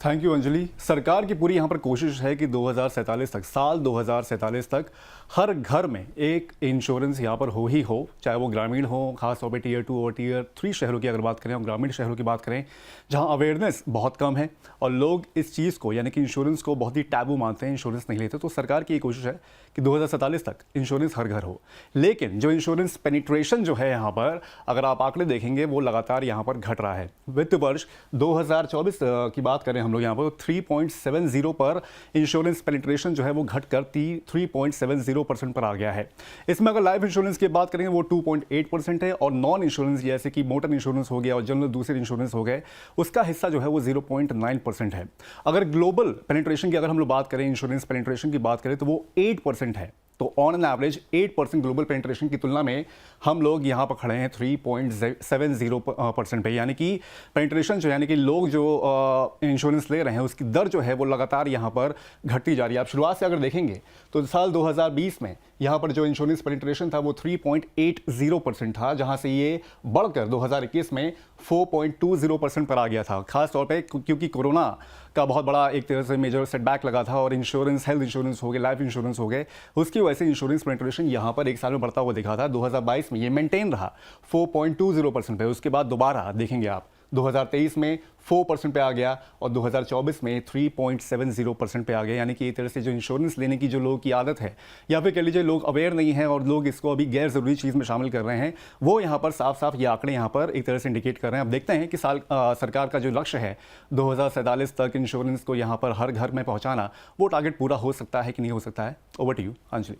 [SPEAKER 4] Thank you Anjali. सरकार की पूरी यहाँ पर कोशिश है कि 2047 तक, साल 2047 तक हर घर में एक इंश्योरेंस यहाँ पर हो ही हो, चाहे वो ग्रामीण हो, खासतौर पे टियर 2 और टियर 3 शहरों की अगर बात करें और ग्रामीण शहरों की बात करें जहाँ अवेयरनेस बहुत कम है और लोग इस चीज़ को यानी कि इंश्योरेंस को बहुत ही टैबू मानते हैं, इंश्योरेंस नहीं लेते। तो सरकार की ये कोशिश है कि 2047 तक इंश्योरेंस हर घर हो। लेकिन जो इंश्योरेंस पेनिट्रेशन जो है यहाँ पर, अगर आप आंकड़े देखेंगे वो लगातार यहाँ पर घट रहा है। वित्त वर्ष 2024 की बात करें हम लोग यहाँ पर 3.70 पर इंश्योरेंस पेनिट्रेशन जो है वो घटकर 3.70% पर आ गया है। इसमें अगर लाइफ इंश्योरेंस की बात करेंगे वो 2.8% है और नॉन इंश्योरेंस जैसे कि मोटर इंश्योरेंस हो गया और जनरल दूसरे इंश्योरेंस हो गए, उसका हिस्सा जो है वो 0.9% है। अगर ग्लोबल पेनिट्रेशन की अगर हम लोग बात करें, इंश्योरेंस पेनिट्रेशन की बात करें तो वो 8% है। तो on an average 8% global penetration की तुलना में हम लोग यहाँ पर खड़े हैं 3.70% पे, यानी कि पेनिट्रेशन जो यानी कि लोग जो इंश्योरेंस ले रहे हैं उसकी दर जो है वो लगातार यहाँ पर घटती जा रही है। आप शुरुआत से अगर देखेंगे तो साल 2020 में यहाँ पर जो इंश्योरेंस पेनिट्रेशन था वो 3.80% था, जहाँ से ये बढ़कर 2021 में 4.20% पर आ गया था। खास तौर पे क्योंकि कोरोना का बहुत बड़ा एक तरह से मेजर सेटबैक लगा था और इंश्योरेंस, हेल्थ इंश्योरेंस हो गए, लाइफ इंश्योरेंस हो गए, उसकी वजह से इंश्योरेंस पेनिट्रेशन यहाँ पर एक साल में बढ़ता हुआ दिखा था। 2022 में ये मेंटेन रहा 4.20% पे, उसके बाद दोबारा देखेंगे आप 2023 में 4% पे आ गया और 2024 में 3.70% पे आ गया। यानी कि एक तरह से जो इंश्योरेंस लेने की जो लोगों की आदत है या फिर कह लीजिए लोग अवेयर नहीं हैं और लोग इसको अभी गैर ज़रूरी चीज़ में शामिल कर रहे हैं, वो यहाँ पर साफ साफ ये आंकड़े यहाँ पर एक तरह से इंडिकेट कर रहे हैं। अब देखते हैं कि सरकार का जो लक्ष्य है 2047 तक इंश्योरेंस को यहाँ पर हर घर में पहुँचाना, वो टारगेट पूरा हो सकता है कि नहीं हो सकता है। Over to you Anjali.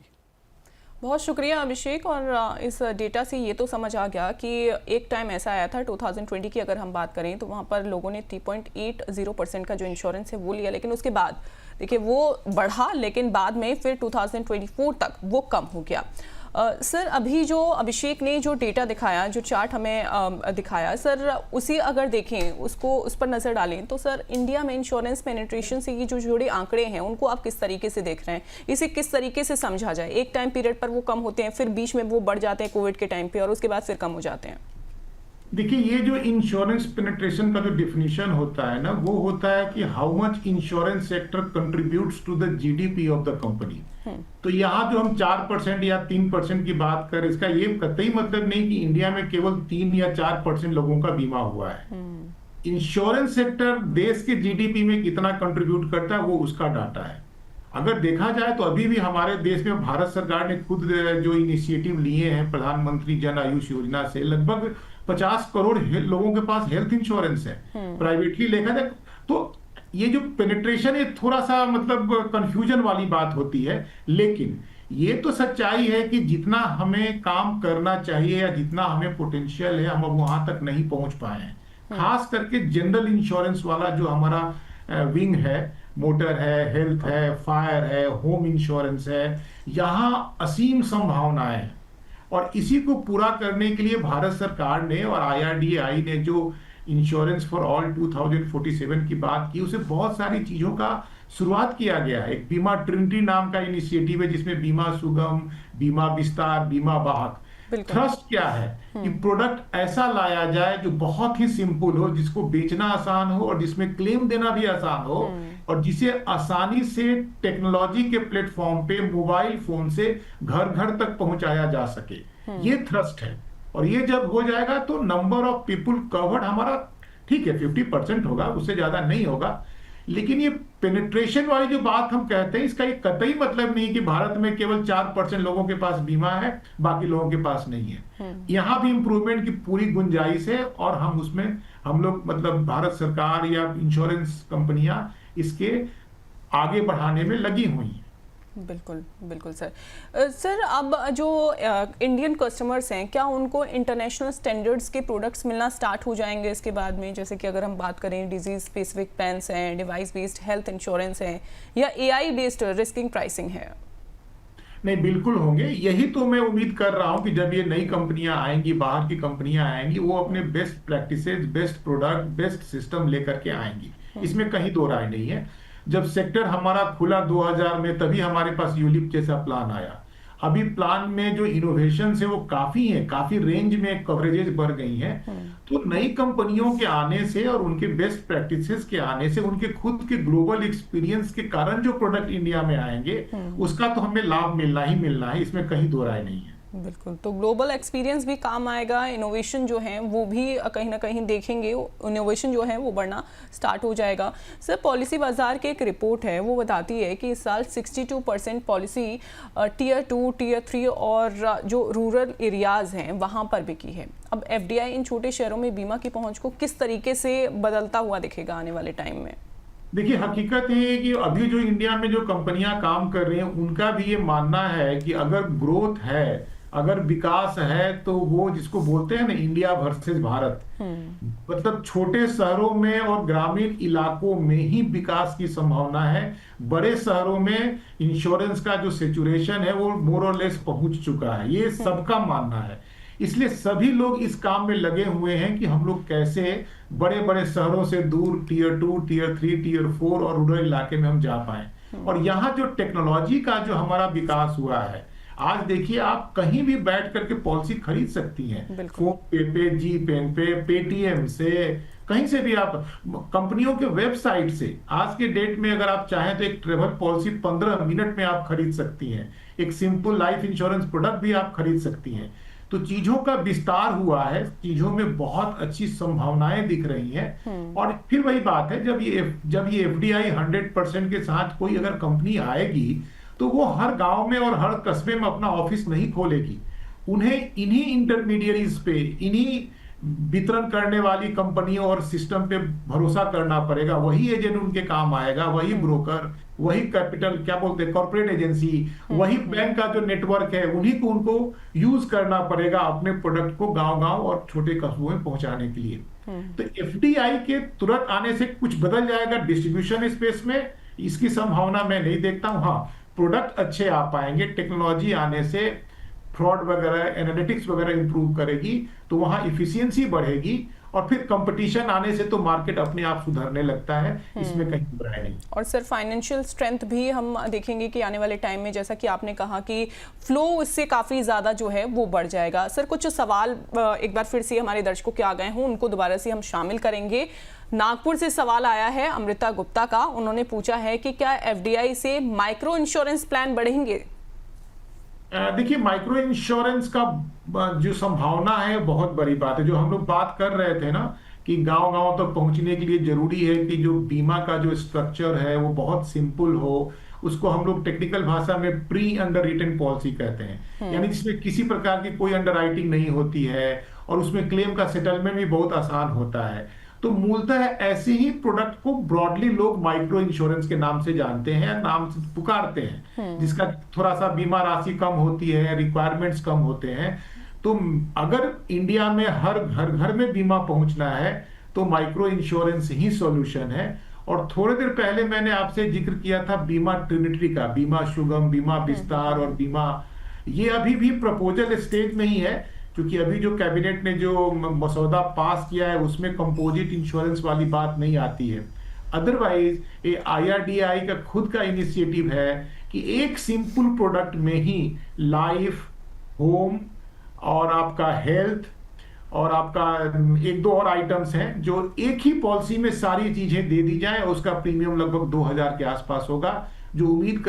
[SPEAKER 1] बहुत शुक्रिया अभिषेक। और इस डेटा से ये तो समझ आ गया कि एक टाइम ऐसा आया था 2020 की अगर हम बात करें तो वहाँ पर लोगों ने 3.80% का जो इंश्योरेंस है वो लिया, लेकिन उसके बाद देखिए वो बढ़ा, लेकिन बाद में फिर 2024 तक वो कम हो गया। सर अभी जो अभिषेक ने जो डेटा दिखाया, जो चार्ट हमें दिखाया सर, उसी अगर देखें उसको, उस पर नज़र डालें तो सर इंडिया में इंश्योरेंस पेनिट्रेशन से ये जो जुड़े आंकड़े हैं उनको आप किस तरीके से देख रहे हैं? इसे किस तरीके से समझा जाए? एक टाइम पीरियड पर वो कम होते हैं, फिर बीच में वो बढ़ जाते हैं कोविड के टाइम पे, और उसके बाद फिर कम हो जाते हैं।
[SPEAKER 3] देखिए, ये जो इंश्योरेंस पेनिट्रेशन का जो डिफिनीशन होता है ना, वो होता है कि how much insurance sector contributes to the GDP of the company. तो यहाँ जो हम 4% या 3% की बात करें, इसका ये कतई मतलब नहीं कि इंडिया में केवल 3 या 4% लोगों का बीमा हुआ है। इंश्योरेंस सेक्टर देश के जीडीपी में कितना कंट्रीब्यूट करता है वो उसका डाटा है। अगर देखा जाए तो अभी भी हमारे देश में भारत सरकार ने खुद जो इनिशिएटिव लिए हैं प्रधानमंत्री जन आयुष योजना से, लगभग 50 करोड़ लोगों के पास हेल्थ इंश्योरेंस है। प्राइवेटली देखा जाए तो ये जो पेनिट्रेशन है थोड़ा सा मतलब कंफ्यूजन वाली बात होती है, लेकिन ये तो सच्चाई है कि जितना हमें काम करना चाहिए या जितना हमें पोटेंशियल है, हम अब वहां तक नहीं पहुंच पाए हैं। खास करके जनरल इंश्योरेंस वाला जो हमारा विंग है, मोटर है, हेल्थ है, फायर है, होम इंश्योरेंस है, यहाँ असीम संभावनाएं हैं। और इसी को पूरा करने के लिए भारत सरकार ने और IRDAI ने जो इंश्योरेंस फॉर ऑल 2047 की बात की, उसे बहुत सारी चीजों का शुरुआत किया गया है। एक बीमा ट्रिनिटी नाम का इनिशिएटिव है जिसमें बीमा सुगम, बीमा विस्तार, बीमा वाहक। थ्रस्ट क्या है कि प्रोडक्ट ऐसा लाया जाए जो बहुत ही सिंपल हो, जिसको बेचना आसान हो और जिसमें क्लेम देना भी आसान हो, और जिसे आसानी से टेक्नोलॉजी के प्लेटफॉर्म पे मोबाइल फोन से घर घर तक पहुंचाया जा सके। ये थ्रस्ट है। और ये जब हो जाएगा तो नंबर ऑफ पीपुल कवर्ड हमारा ठीक है 50% होगा, उससे ज्यादा नहीं होगा। लेकिन ये पेनिट्रेशन वाली जो बात हम कहते हैं, इसका ये कतई मतलब नहीं कि भारत में केवल 4% लोगों के पास बीमा है, बाकी लोगों के पास नहीं है। यहाँ भी इंप्रूवमेंट की पूरी गुंजाइश है, और हम लोग मतलब भारत सरकार या इंश्योरेंस कंपनियां इसके आगे बढ़ाने में लगी हुई हैं।
[SPEAKER 1] बिल्कुल बिल्कुल सर। सर अब जो इंडियन कस्टमर्स हैं, क्या उनको इंटरनेशनल स्टैंडर्ड्स के प्रोडक्ट्स मिलना स्टार्ट हो जाएंगे इसके बाद में? जैसे कि अगर हम बात करें डिजीज स्पेसिफिक प्लान्स हैं, डिवाइस बेस्ड हेल्थ इंश्योरेंस है, या AI बेस्ड रिस्किंग प्राइसिंग है?
[SPEAKER 3] नहीं, बिल्कुल होंगे। यही तो मैं उम्मीद कर रहा हूं कि जब ये नई कंपनियां आएंगी, बाहर की कंपनियां आएंगी, वो अपने best practices, best product, best system लेकर के आएंगी। इसमें कहीं दो राय नहीं है। जब सेक्टर हमारा खुला 2000 में, तभी हमारे पास यूलिप जैसा प्लान आया। अभी प्लान में जो इनोवेशन है वो काफी है, काफी रेंज में कवरेजेस बढ़ गई हैं। तो नई कंपनियों के आने से और उनके बेस्ट प्रैक्टिसेस के आने से, उनके खुद के ग्लोबल एक्सपीरियंस के कारण जो प्रोडक्ट इंडिया में आएंगे उसका तो हमें लाभ मिलना ही मिलना है, इसमें कहीं दो राय नहीं है।
[SPEAKER 1] बिल्कुल, तो ग्लोबल एक्सपीरियंस भी काम आएगा, इनोवेशन जो है वो भी कहीं ना कहीं देखेंगे, इनोवेशन जो है वो बढ़ना स्टार्ट हो जाएगा। सर पॉलिसी बाजार की एक रिपोर्ट है, वो बताती है कि इस साल 62% पॉलिसी टियर 2, टियर 3 और जो रूरल एरियाज़ हैं वहाँ पर बिकी है। अब FDI इन छोटे शहरों में बीमा की पहुँच को किस तरीके से बदलता हुआ दिखेगा आने वाले टाइम में?
[SPEAKER 3] देखिए, हकीकत ये है कि अभी जो इंडिया में जो कंपनियां काम कर रही हैं, उनका भी ये मानना है कि अगर ग्रोथ है, अगर विकास है, तो वो जिसको बोलते हैं ना इंडिया वर्सेस भारत, मतलब छोटे शहरों में और ग्रामीण इलाकों में ही विकास की संभावना है। बड़े शहरों में इंश्योरेंस का जो सैचुरेशन है वो मोर और लेस पहुंच चुका है, ये सबका मानना है। इसलिए सभी लोग इस काम में लगे हुए हैं कि हम लोग कैसे बड़े बड़े शहरों से दूर टियर 2, टियर 3, टियर 4 और रूरल इलाके में हम जा पाए। और यहाँ जो टेक्नोलॉजी का जो हमारा विकास हुआ है, आज देखिए आप कहीं भी बैठ करके पॉलिसी खरीद सकती हैं, फोन पे, जी पेन पे, पेटीएम से, कहीं से भी आप, कंपनियों के वेबसाइट से। आज के डेट में अगर आप चाहें तो एक ट्रेवल पॉलिसी 15 मिनट में आप खरीद सकती हैं, एक सिंपल लाइफ इंश्योरेंस प्रोडक्ट भी आप खरीद सकती हैं। तो चीजों का विस्तार हुआ है, चीजों में बहुत अच्छी संभावनाएं दिख रही हैं। और फिर वही बात है, जब ये FDI 100% के साथ कोई अगर कंपनी आएगी तो वो हर गांव में और हर कस्बे में अपना ऑफिस नहीं खोलेगी। उन्हें इन्हीं इंटरमीडियरीज पे, इन्हीं वितरण करने वाली कंपनियों और सिस्टम पे भरोसा करना पड़ेगा। वही एजेंट उनके काम आएगा, वही ब्रोकर, वही कैपिटल क्या बोलते हैं कॉर्पोरेट एजेंसी, वही बैंक का जो नेटवर्क है, उन्हीं को उनको यूज करना पड़ेगा अपने प्रोडक्ट को गांव-गांव और छोटे कस्बों में पहुंचाने के लिए। तो FDI के तुरंत आने से कुछ बदल जाएगा डिस्ट्रीब्यूशन स्पेस में, इसकी संभावना मैं नहीं देखता हूं। हाँ, प्रोडक्ट अच्छे आ पाएंगे, टेक्नोलॉजी आने से फ्रॉड वगैरह, एनालिटिक्स वगैरह इंप्रूव करेगी, तो वहां इफिशियंसी बढ़ेगी और फिर कंपटीशन आने से तो मार्केट अपने आप सुधरने लगता है, इसमें कहीं बुराई नहीं।
[SPEAKER 1] और सर फाइनेंशियल स्ट्रेंथ भी हम देखेंगे कि आने वाले टाइम में, जैसा कि आपने कहा कि फ्लो इससे काफ़ी ज़्यादा जो है वो बढ़ जाएगा। सर कुछ सवाल एक बार फिर से हमारे दर्शकों के आ गए हों, उनको दोबारा से हम शामिल करेंगे। नागपुर से सवाल आया है अमृता गुप्ता का, उन्होंने पूछा है कि क्या एफडीआई से माइक्रो इंश्योरेंस प्लान बढ़ेंगे?
[SPEAKER 3] देखिए, माइक्रो इंश्योरेंस का जो संभावना है बहुत बड़ी बात है। जो हम लोग बात कर रहे थे ना कि गांव-गांव तक पहुंचने के लिए जरूरी है कि जो बीमा का जो स्ट्रक्चर है वो बहुत सिंपल हो, उसको हम लोग टेक्निकल भाषा में प्री अंडर रिटन पॉलिसी कहते हैं, यानी जिसमें किसी प्रकार की कोई अंडर राइटिंग नहीं होती है और उसमें क्लेम का सेटलमेंट भी बहुत आसान होता है। तो मूलतः ऐसे ही प्रोडक्ट को ब्रॉडली लोग माइक्रो इंश्योरेंस के नाम से जानते हैं, नाम से पुकारते हैं, जिसका थोड़ा सा बीमा राशि कम होती है, रिक्वायरमेंट्स कम होते हैं। तो अगर इंडिया में हर घर में बीमा पहुंचना है तो माइक्रो इंश्योरेंस ही सॉल्यूशन है। और थोड़ी देर पहले मैंने आपसे जिक्र किया था बीमा ट्रिनिटी का, बीमा शुगम, बीमा विस्तार और बीमा, ये अभी भी प्रपोजल स्टेज में ही है, क्योंकि अभी जो कैबिनेट ने जो मसौदा पास किया है उसमें कंपोजिट इंश्योरेंस वाली बात नहीं आती है। अदरवाइज ये IRDAI का खुद का इनिशिएटिव है कि एक सिंपल प्रोडक्ट में ही लाइफ, होम और आपका हेल्थ और आपका एक दो और आइटम्स हैं जो एक ही पॉलिसी में सारी चीजें दे दी जाए, और उसका प्रीमियम लगभग 2000 के आसपास होगा, जो उम्मीद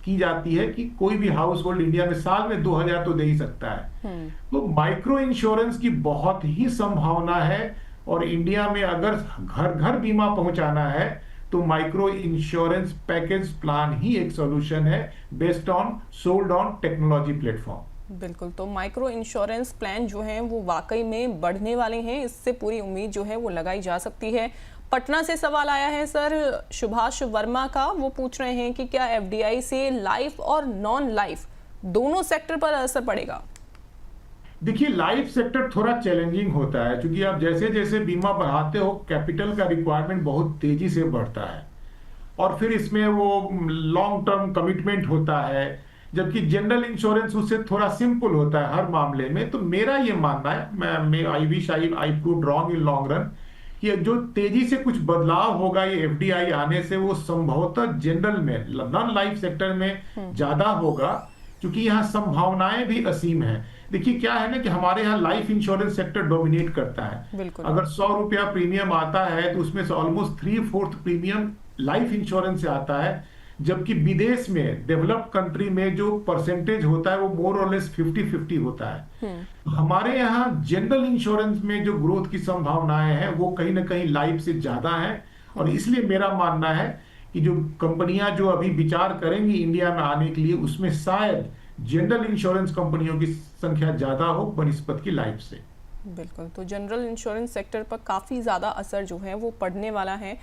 [SPEAKER 3] की जाती है कि कोई भी हाउस होल्ड इंडिया में साल में 2000 तो दे ही सकता है। तो माइक्रो इंश्योरेंस की बहुत ही संभावना है, और इंडिया में अगर घर घर बीमा पहुंचाना है तो माइक्रो इंश्योरेंस पैकेज प्लान ही एक सॉल्यूशन है, based on sold on technology platform.
[SPEAKER 1] बिल्कुल, तो माइक्रो इंश्योरेंस प्लान जो हैं वो वाकई में बढ़ने वाले हैं, इससे पूरी उम्मीद जो है वो लगाई जा सकती है। पटना से सवाल आया है सर सुभाष वर्मा का, वो पूछ रहे हैं कि क्या एफडीआई से लाइफ और नॉन लाइफ दोनों सेक्टर पर असर पड़ेगा?
[SPEAKER 3] देखिए, लाइफ सेक्टर थोड़ा चैलेंजिंग होता है, क्योंकि आप जैसे जैसे बीमा बढ़ाते हो कैपिटल का रिक्वायरमेंट बहुत तेजी से बढ़ता है, और फिर इसमें वो लॉन्ग टर्म कमिटमेंट होता है, जबकि जनरल इंश्योरेंस उससे थोड़ा सिंपल होता है हर मामले में। तो मेरा ये मानना है, I wish I could wrong in long run, कि जो तेजी से कुछ बदलाव होगा ये एफडीआई आने से, वो संभवतः जनरल में, नॉन लाइफ सेक्टर में ज्यादा होगा, क्योंकि यहाँ संभावनाएं भी असीम है। देखिए क्या है ना कि हमारे यहाँ लाइफ इंश्योरेंस सेक्टर डोमिनेट करता है। अगर 100 रुपया प्रीमियम आता है तो उसमें से ऑलमोस्ट 3/4 प्रीमियम लाइफ इंश्योरेंस से आता है, जबकि विदेश में, डेवलप्ड कंट्री में जो परसेंटेज होता है वो मोर और लेस 50-50 होता है। हमारे यहाँ जनरल इंश्योरेंस में जो ग्रोथ की संभावनाएं हैं वो कहीं ना कहीं लाइफ से ज्यादा है, और इसलिए मेरा मानना है कि जो कंपनियां जो अभी विचार करेंगी इंडिया में आने के लिए, उसमें शायद जनरल इंश्योरेंस कंपनियों की संख्या ज्यादा हो बनिस्बत की लाइफ से।
[SPEAKER 1] बिल्कुल, तो जनरल इंश्योरेंस सेक्टर पर काफ़ी ज़्यादा असर जो है वो पड़ने वाला है।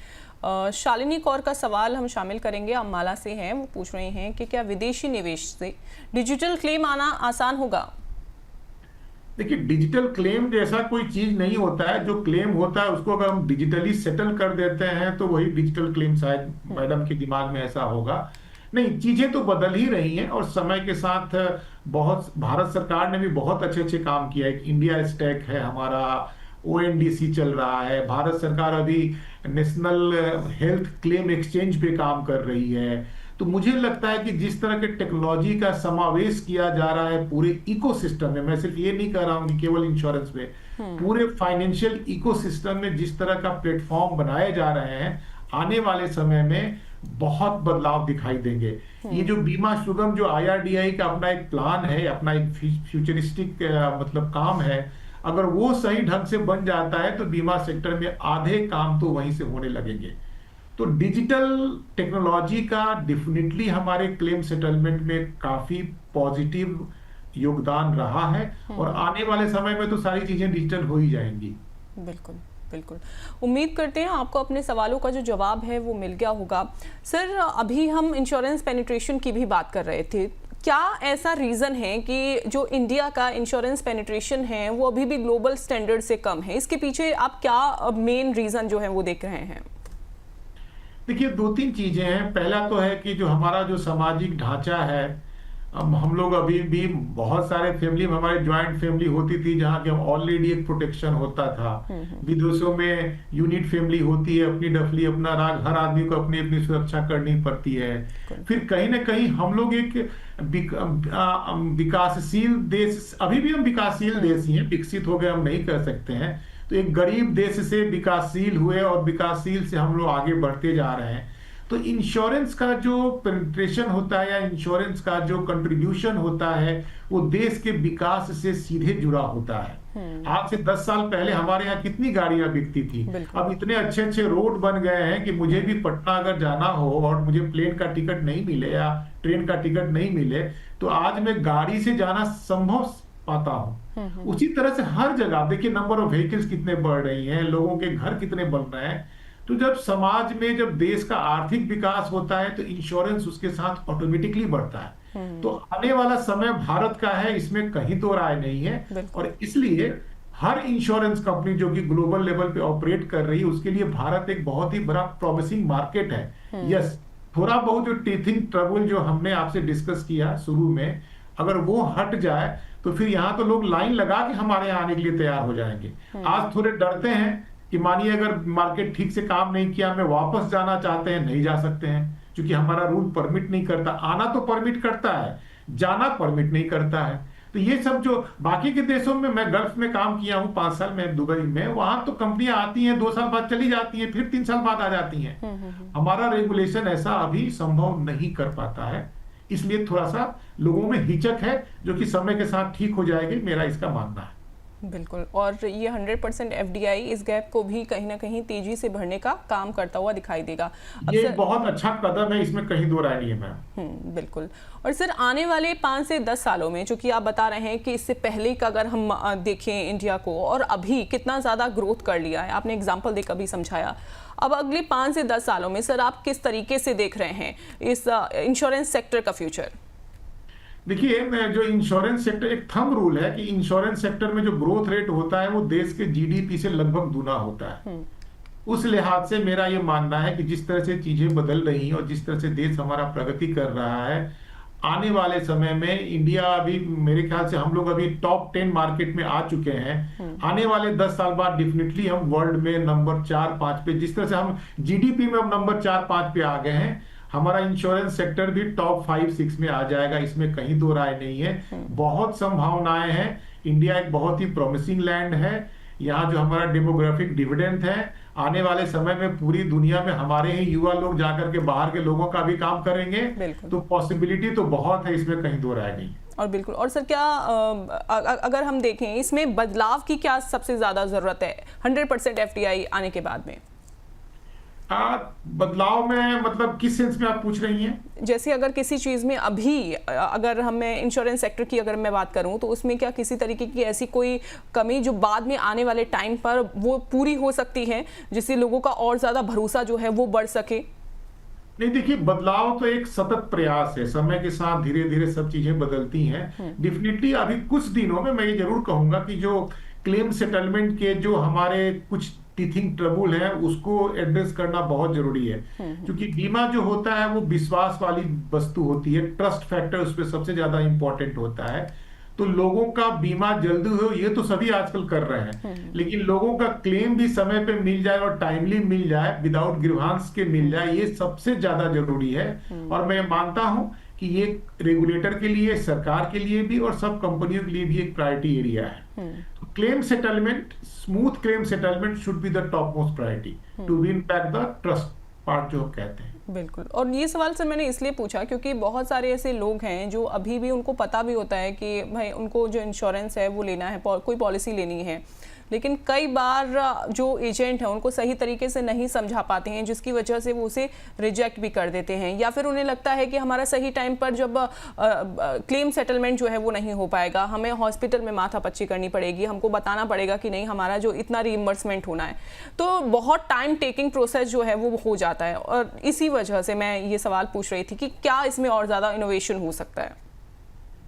[SPEAKER 1] शालिनी कौर का सवाल हम शामिल करेंगे, अम्बाला से हैं, वो पूछ रहे हैं कि क्या विदेशी निवेश से डिजिटल क्लेम आना आसान होगा?
[SPEAKER 3] देखिए, डिजिटल क्लेम जैसा कोई चीज नहीं होता है। जो क्लेम होता है उसको अगर हम डिजिटली सेटल कर देते हैं तो वही डिजिटल क्लेम, शायद मैडम के दिमाग में ऐसा होगा। नहीं, चीजें तो बदल ही रही हैं, और समय के साथ बहुत, भारत सरकार ने भी बहुत अच्छे अच्छे काम किया है। इंडिया स्टैक है हमारा, ONDC चल रहा है, भारत सरकार अभी नेशनल हेल्थ क्लेम एक्सचेंज पे काम कर रही है। तो मुझे लगता है कि जिस तरह के टेक्नोलॉजी का समावेश किया जा रहा है पूरे इकोसिस्टम में, मैं सिर्फ ये नहीं कह रहा हूं कि केवल इंश्योरेंस में, पूरे फाइनेंशियल इकोसिस्टम में जिस तरह का प्लेटफॉर्म बनाए जा रहे हैं, आने वाले समय में बहुत बदलाव दिखाई देंगे। ये जो बीमा शुगम, जो IRDAI का अपना एक प्लान है, अपना एक फ्यूचरिस्टिक मतलब काम है, अगर वो सही ढंग से बन जाता है तो बीमा सेक्टर में आधे काम तो वहीं से होने लगेंगे। तो डिजिटल टेक्नोलॉजी का डेफिनेटली हमारे क्लेम सेटलमेंट में काफी पॉजिटिव योगदान रहा है, और आने वाले समय में तो सारी चीजें डिजिटल हो ही जाएंगी।
[SPEAKER 1] बिल्कुल बिल्कुल, उम्मीद करते हैं आपको अपने सवालों का जो जवाब है वो मिल गया होगा। सर, अभी हम इंश्योरेंस पेनिट्रेशन की भी बात कर रहे थे, क्या ऐसा रीज़न है कि जो इंडिया का इंश्योरेंस पेनिट्रेशन है वो अभी भी ग्लोबल स्टैंडर्ड से कम है? इसके पीछे आप क्या मेन रीज़न जो है वो देख रहे हैं?
[SPEAKER 3] देखिए, 2-3 चीजें हैं। पहला तो है कि जो हमारा जो सामाजिक ढांचा है, अब हम लोग अभी भी बहुत सारे फैमिली में, हमारी ज्वाइंट फैमिली होती थी जहाँ के ऑलरेडी एक प्रोटेक्शन होता था। विदेशों में यूनिट फैमिली होती है, अपनी डफली अपना राग, हर आदमी को अपनी अपनी सुरक्षा करनी पड़ती है। फिर कहीं ना कहीं हम लोग एक विकासशील देश, अभी भी हम विकासशील देश ही हैं, विकसित हो गए हम नहीं कर सकते हैं। तो एक गरीब देश से विकासशील हुए और विकासशील से हम लोग आगे बढ़ते जा रहे हैं। तो इंश्योरेंस का जो पेनिट्रेशन होता है या इंश्योरेंस का जो कंट्रीब्यूशन होता है वो देश के विकास से सीधे जुड़ा होता है। आज से 10 साल पहले हमारे यहाँ कितनी गाड़ियां बिकती थी, अब इतने अच्छे अच्छे रोड बन गए हैं कि मुझे भी पटना अगर जाना हो और मुझे प्लेन का टिकट नहीं मिले या ट्रेन का टिकट नहीं मिले तो आज मैं गाड़ी से जाना संभव पाता हूँ। उसी तरह से हर जगह देखिए नंबर ऑफ व्हीकल्स कितने बढ़ रही हैं, लोगों के घर कितने बन रहे हैं। तो जब समाज में जब देश का आर्थिक विकास होता है तो इंश्योरेंस उसके साथ ऑटोमेटिकली बढ़ता है। तो आने वाला समय भारत का है, इसमें कहीं तो राय नहीं है। और इसलिए हर इंश्योरेंस कंपनी जो कि ग्लोबल लेवल पे ऑपरेट कर रही है उसके लिए भारत एक बहुत ही बड़ा प्रॉमिसिंग मार्केट है। यस, थोड़ा बहुत जो टीथिंग ट्रबल जो हमने आपसे डिस्कस किया शुरू में, अगर वो हट जाए तो फिर यहाँ तो लोग लाइन लगा के हमारे यहाँ आने के लिए तैयार हो जाएंगे। आज थोड़े डरते हैं कि मानिए अगर मार्केट ठीक से काम नहीं किया, हमें वापस जाना चाहते हैं, नहीं जा सकते हैं क्योंकि हमारा रूल परमिट नहीं करता। आना तो परमिट करता है, जाना परमिट नहीं करता है। तो ये सब जो बाकी के देशों में, मैं गल्फ में काम किया हूँ 5 साल में, दुबई में, वहां तो कंपनियां आती हैं 2 साल बाद चली जाती हैं, फिर 3 साल बाद आ जाती हैं। हमारा रेगुलेशन ऐसा अभी संभव नहीं कर पाता है, इसलिए थोड़ा सा लोगों में हिचक है जो कि समय के साथ ठीक हो जाएगी, मेरा इसका मानना है।
[SPEAKER 1] बिल्कुल, और ये 100% एफडीआई इस गैप को भी कहीं ना कहीं तेजी से भरने का काम करता हुआ दिखाई देगा।
[SPEAKER 3] ये बहुत अच्छा कदम है, इसमें कहीं दो राय नहीं है मैम।
[SPEAKER 1] बिल्कुल। और सर आने वाले 5 से 10 सालों में, जो कि आप बता रहे हैं कि इससे पहले का अगर हम देखें इंडिया को और अभी कितना ज़्यादा ग्रोथ कर लिया है, आपने एग्जाम्पल देकर भी समझाया। अब अगले 5 से 10 सालों में सर आप किस तरीके से देख रहे हैं इस इंश्योरेंस सेक्टर का फ्यूचर?
[SPEAKER 3] देखिए, जो इंश्योरेंस सेक्टर, एक थंब रूल है कि इंश्योरेंस सेक्टर में जो ग्रोथ रेट होता है वो देश के जीडीपी से लगभग दुना होता है। उस लिहाज से मेरा ये मानना है कि जिस तरह से चीजें बदल रही हैं और जिस तरह से देश हमारा प्रगति कर रहा है, आने वाले समय में इंडिया अभी मेरे ख्याल से हम लोग अभी टॉप 10 मार्केट में आ चुके हैं। आने वाले 10 साल बाद डेफिनेटली हम वर्ल्ड में नंबर 4-5 पे, जिस तरह से हम जीडीपी में हम नंबर 4-5 पे आ गए हैं, हमारा इंश्योरेंस सेक्टर भी टॉप 5-6 में आ जाएगा, इसमें कहीं दो राय नहीं है। बहुत संभावनाएं हैं। इंडिया एक बहुत ही प्रॉमिसिंग लैंड है। यहाँ जो हमारा डेमोग्राफिक डिविडेंड है, आने वाले समय में पूरी दुनिया में हमारे ही युवा लोग जाकर के बाहर के लोगों का भी काम करेंगे, तो पॉसिबिलिटी तो बहुत है, इसमें कहीं दो राय नहीं।
[SPEAKER 1] और बिल्कुल, और सर क्या अगर हम देखें इसमें बदलाव की क्या सबसे ज्यादा जरूरत है 100% एफडीआई आने के बाद में?
[SPEAKER 3] बदलाव में मतलब किस सेंस में आप पूछ रही हैं?
[SPEAKER 1] जैसे अगर किसी चीज में अभी, अगर हमें इंश्योरेंस सेक्टर की अगर मैं बात करूं तो उसमें क्या किसी तरीके की ऐसी कोई कमी जो बाद में आने वाले टाइम पर वो पूरी हो सकती है, जिससे लोगों का और ज्यादा भरोसा जो है वो बढ़ सके?
[SPEAKER 3] नहीं, देखिए, बदलाव तो एक सतत प्रयास है, समय के साथ धीरे धीरे सब चीजें बदलती हैं। डेफिनेटली अभी कुछ दिनों में मैं ये जरूर कहूंगा कि जो क्लेम सेटलमेंट के जो हमारे कुछ टीथिंग ट्रबल है उसको एड्रेस करना बहुत जरूरी है, क्योंकि बीमा जो होता है वो विश्वास वाली वस्तु होती है, ट्रस्ट फैक्टर उस पर सबसे ज्यादा इंपॉर्टेंट होता है। तो लोगों का बीमा जल्दी हो ये तो सभी आजकल कर रहे हैं, लेकिन लोगों का क्लेम भी समय पे मिल जाए और टाइमली मिल जाए, विदाउट ग्रीवांस के मिल जाए, ये सबसे ज्यादा जरूरी है। और मैं मानता हूं कि ये रेगुलेटर के लिए, सरकार के लिए भी और सब कंपनियों के लिए भी एक प्रायोरिटी एरिया है। तो claim settlement, smooth claim settlement should be the top most priority to win back the trust part जो कहते हैं।
[SPEAKER 1] बिल्कुल, और ये सवाल सर मैंने इसलिए पूछा क्योंकि बहुत सारे ऐसे लोग हैं जो अभी भी उनको पता भी होता है कि भाई उनको जो इंश्योरेंस है वो लेना है, कोई पॉलिसी लेनी है, लेकिन कई बार जो एजेंट हैं उनको सही तरीके से नहीं समझा पाते हैं, जिसकी वजह से वो उसे रिजेक्ट भी कर देते हैं, या फिर उन्हें लगता है कि हमारा सही टाइम पर जब क्लेम सेटलमेंट जो है वो नहीं हो पाएगा, हमें हॉस्पिटल में माथापच्ची करनी पड़ेगी, हमको बताना पड़ेगा कि नहीं हमारा जो इतना रीइंबर्समेंट होना है, तो बहुत टाइम टेकिंग प्रोसेस जो है वो हो जाता है। और इसी वजह से मैं ये सवाल पूछ रही थी कि क्या इसमें और ज़्यादा इनोवेशन हो सकता है?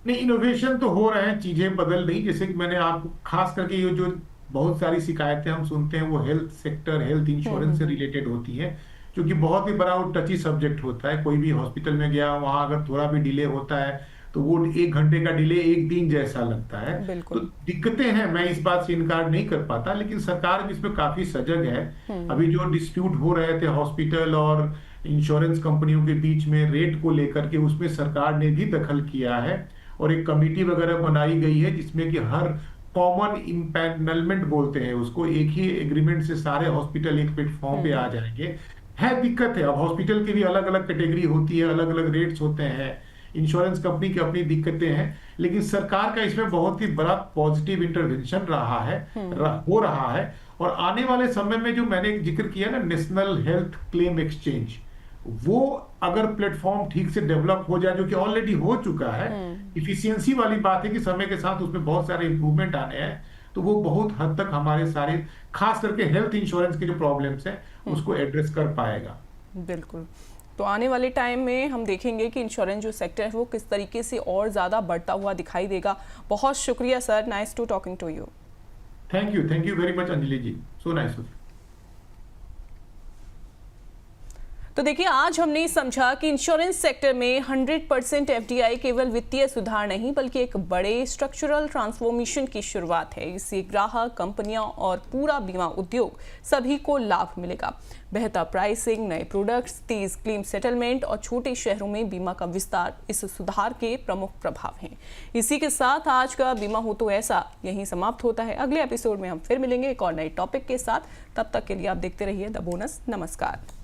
[SPEAKER 3] नहीं, इनोवेशन तो हो रहे हैं, चीजें बदल रही, जैसे कि मैंने आपको खास करके ये जो बहुत सारी शिकायतें हम सुनते हैं वो हेल्थ सेक्टर, हेल्थ इंश्योरेंस से रिलेटेड होती है, क्योंकि बहुत ही बड़ा वो टची सब्जेक्ट होता है। कोई भी हॉस्पिटल में गया, वहां अगर थोड़ा भी डिले होता है तो वो 1 घंटे का डिले 1 दिन जैसा लगता है।
[SPEAKER 1] बिल्कुल।
[SPEAKER 3] तो दिक्कतें हैं, मैं इस बात से इनकार नहीं कर पाता, लेकिन सरकार भी इसमें काफी सजग है। अभी जो डिस्प्यूट हो रहे थे हॉस्पिटल और इंश्योरेंस कंपनियों के बीच में रेट को लेकर के, उसमें सरकार ने भी दखल किया है और एक कमेटी वगैरह बनाई गई है जिसमें कि हर कॉमन इम्पैनलमेंट बोलते हैं उसको, एक ही एग्रीमेंट से सारे हॉस्पिटल एक प्लेटफॉर्म पे आ जाएंगे। है दिक्कत है, अब हॉस्पिटल की भी अलग अलग कैटेगरी होती है, अलग अलग रेट्स होते हैं, इंश्योरेंस कंपनी की अपनी दिक्कतें हैं, लेकिन सरकार का इसमें बहुत ही बड़ा पॉजिटिव इंटरवेंशन रहा है, हो रहा है। और आने वाले समय में जो मैंने जिक्र किया ना, नेशनल हेल्थ क्लेम एक्सचेंज, वो अगर प्लेटफॉर्म ठीक से डेवलप हो जाए, जो कि ऑलरेडी हो चुका है, इफिशियंसी वाली बात है कि समय के साथ उसमें बहुत सारे इंप्रूवमेंट आने हैं, तो वो बहुत हद तक हमारे सारे खास करके हेल्थ इंश्योरेंस के जो प्रॉब्लम्स हैं उसको एड्रेस कर पाएगा।
[SPEAKER 1] बिल्कुल। तो आने वाले टाइम में हम देखेंगे कि इंश्योरेंस जो सेक्टर है वो किस तरीके से और ज़्यादा बढ़ता हुआ दिखाई देगा। बहुत शुक्रिया sir, nice to talking to you.
[SPEAKER 3] Thank you very much Anjali ji, so nice of you.
[SPEAKER 1] तो देखिए, आज हमने समझा कि इंश्योरेंस सेक्टर में 100% एफडीआई केवल वित्तीय सुधार नहीं बल्कि एक बड़े स्ट्रक्चरल ट्रांसफॉर्मेशन की शुरुआत है। इससे ग्राहक, कंपनियां और पूरा बीमा उद्योग सभी को लाभ मिलेगा। बेहतर प्राइसिंग, नए प्रोडक्ट्स, तेज क्लेम सेटलमेंट और छोटे शहरों में बीमा का विस्तार इस सुधार के प्रमुख प्रभाव हैं। इसी के साथ आज का बीमा हो तो ऐसा यहीं समाप्त होता है। अगले एपिसोड में हम फिर मिलेंगे एक और नए टॉपिक के साथ। तब तक के लिए आप देखते रहिए द बोनस। नमस्कार।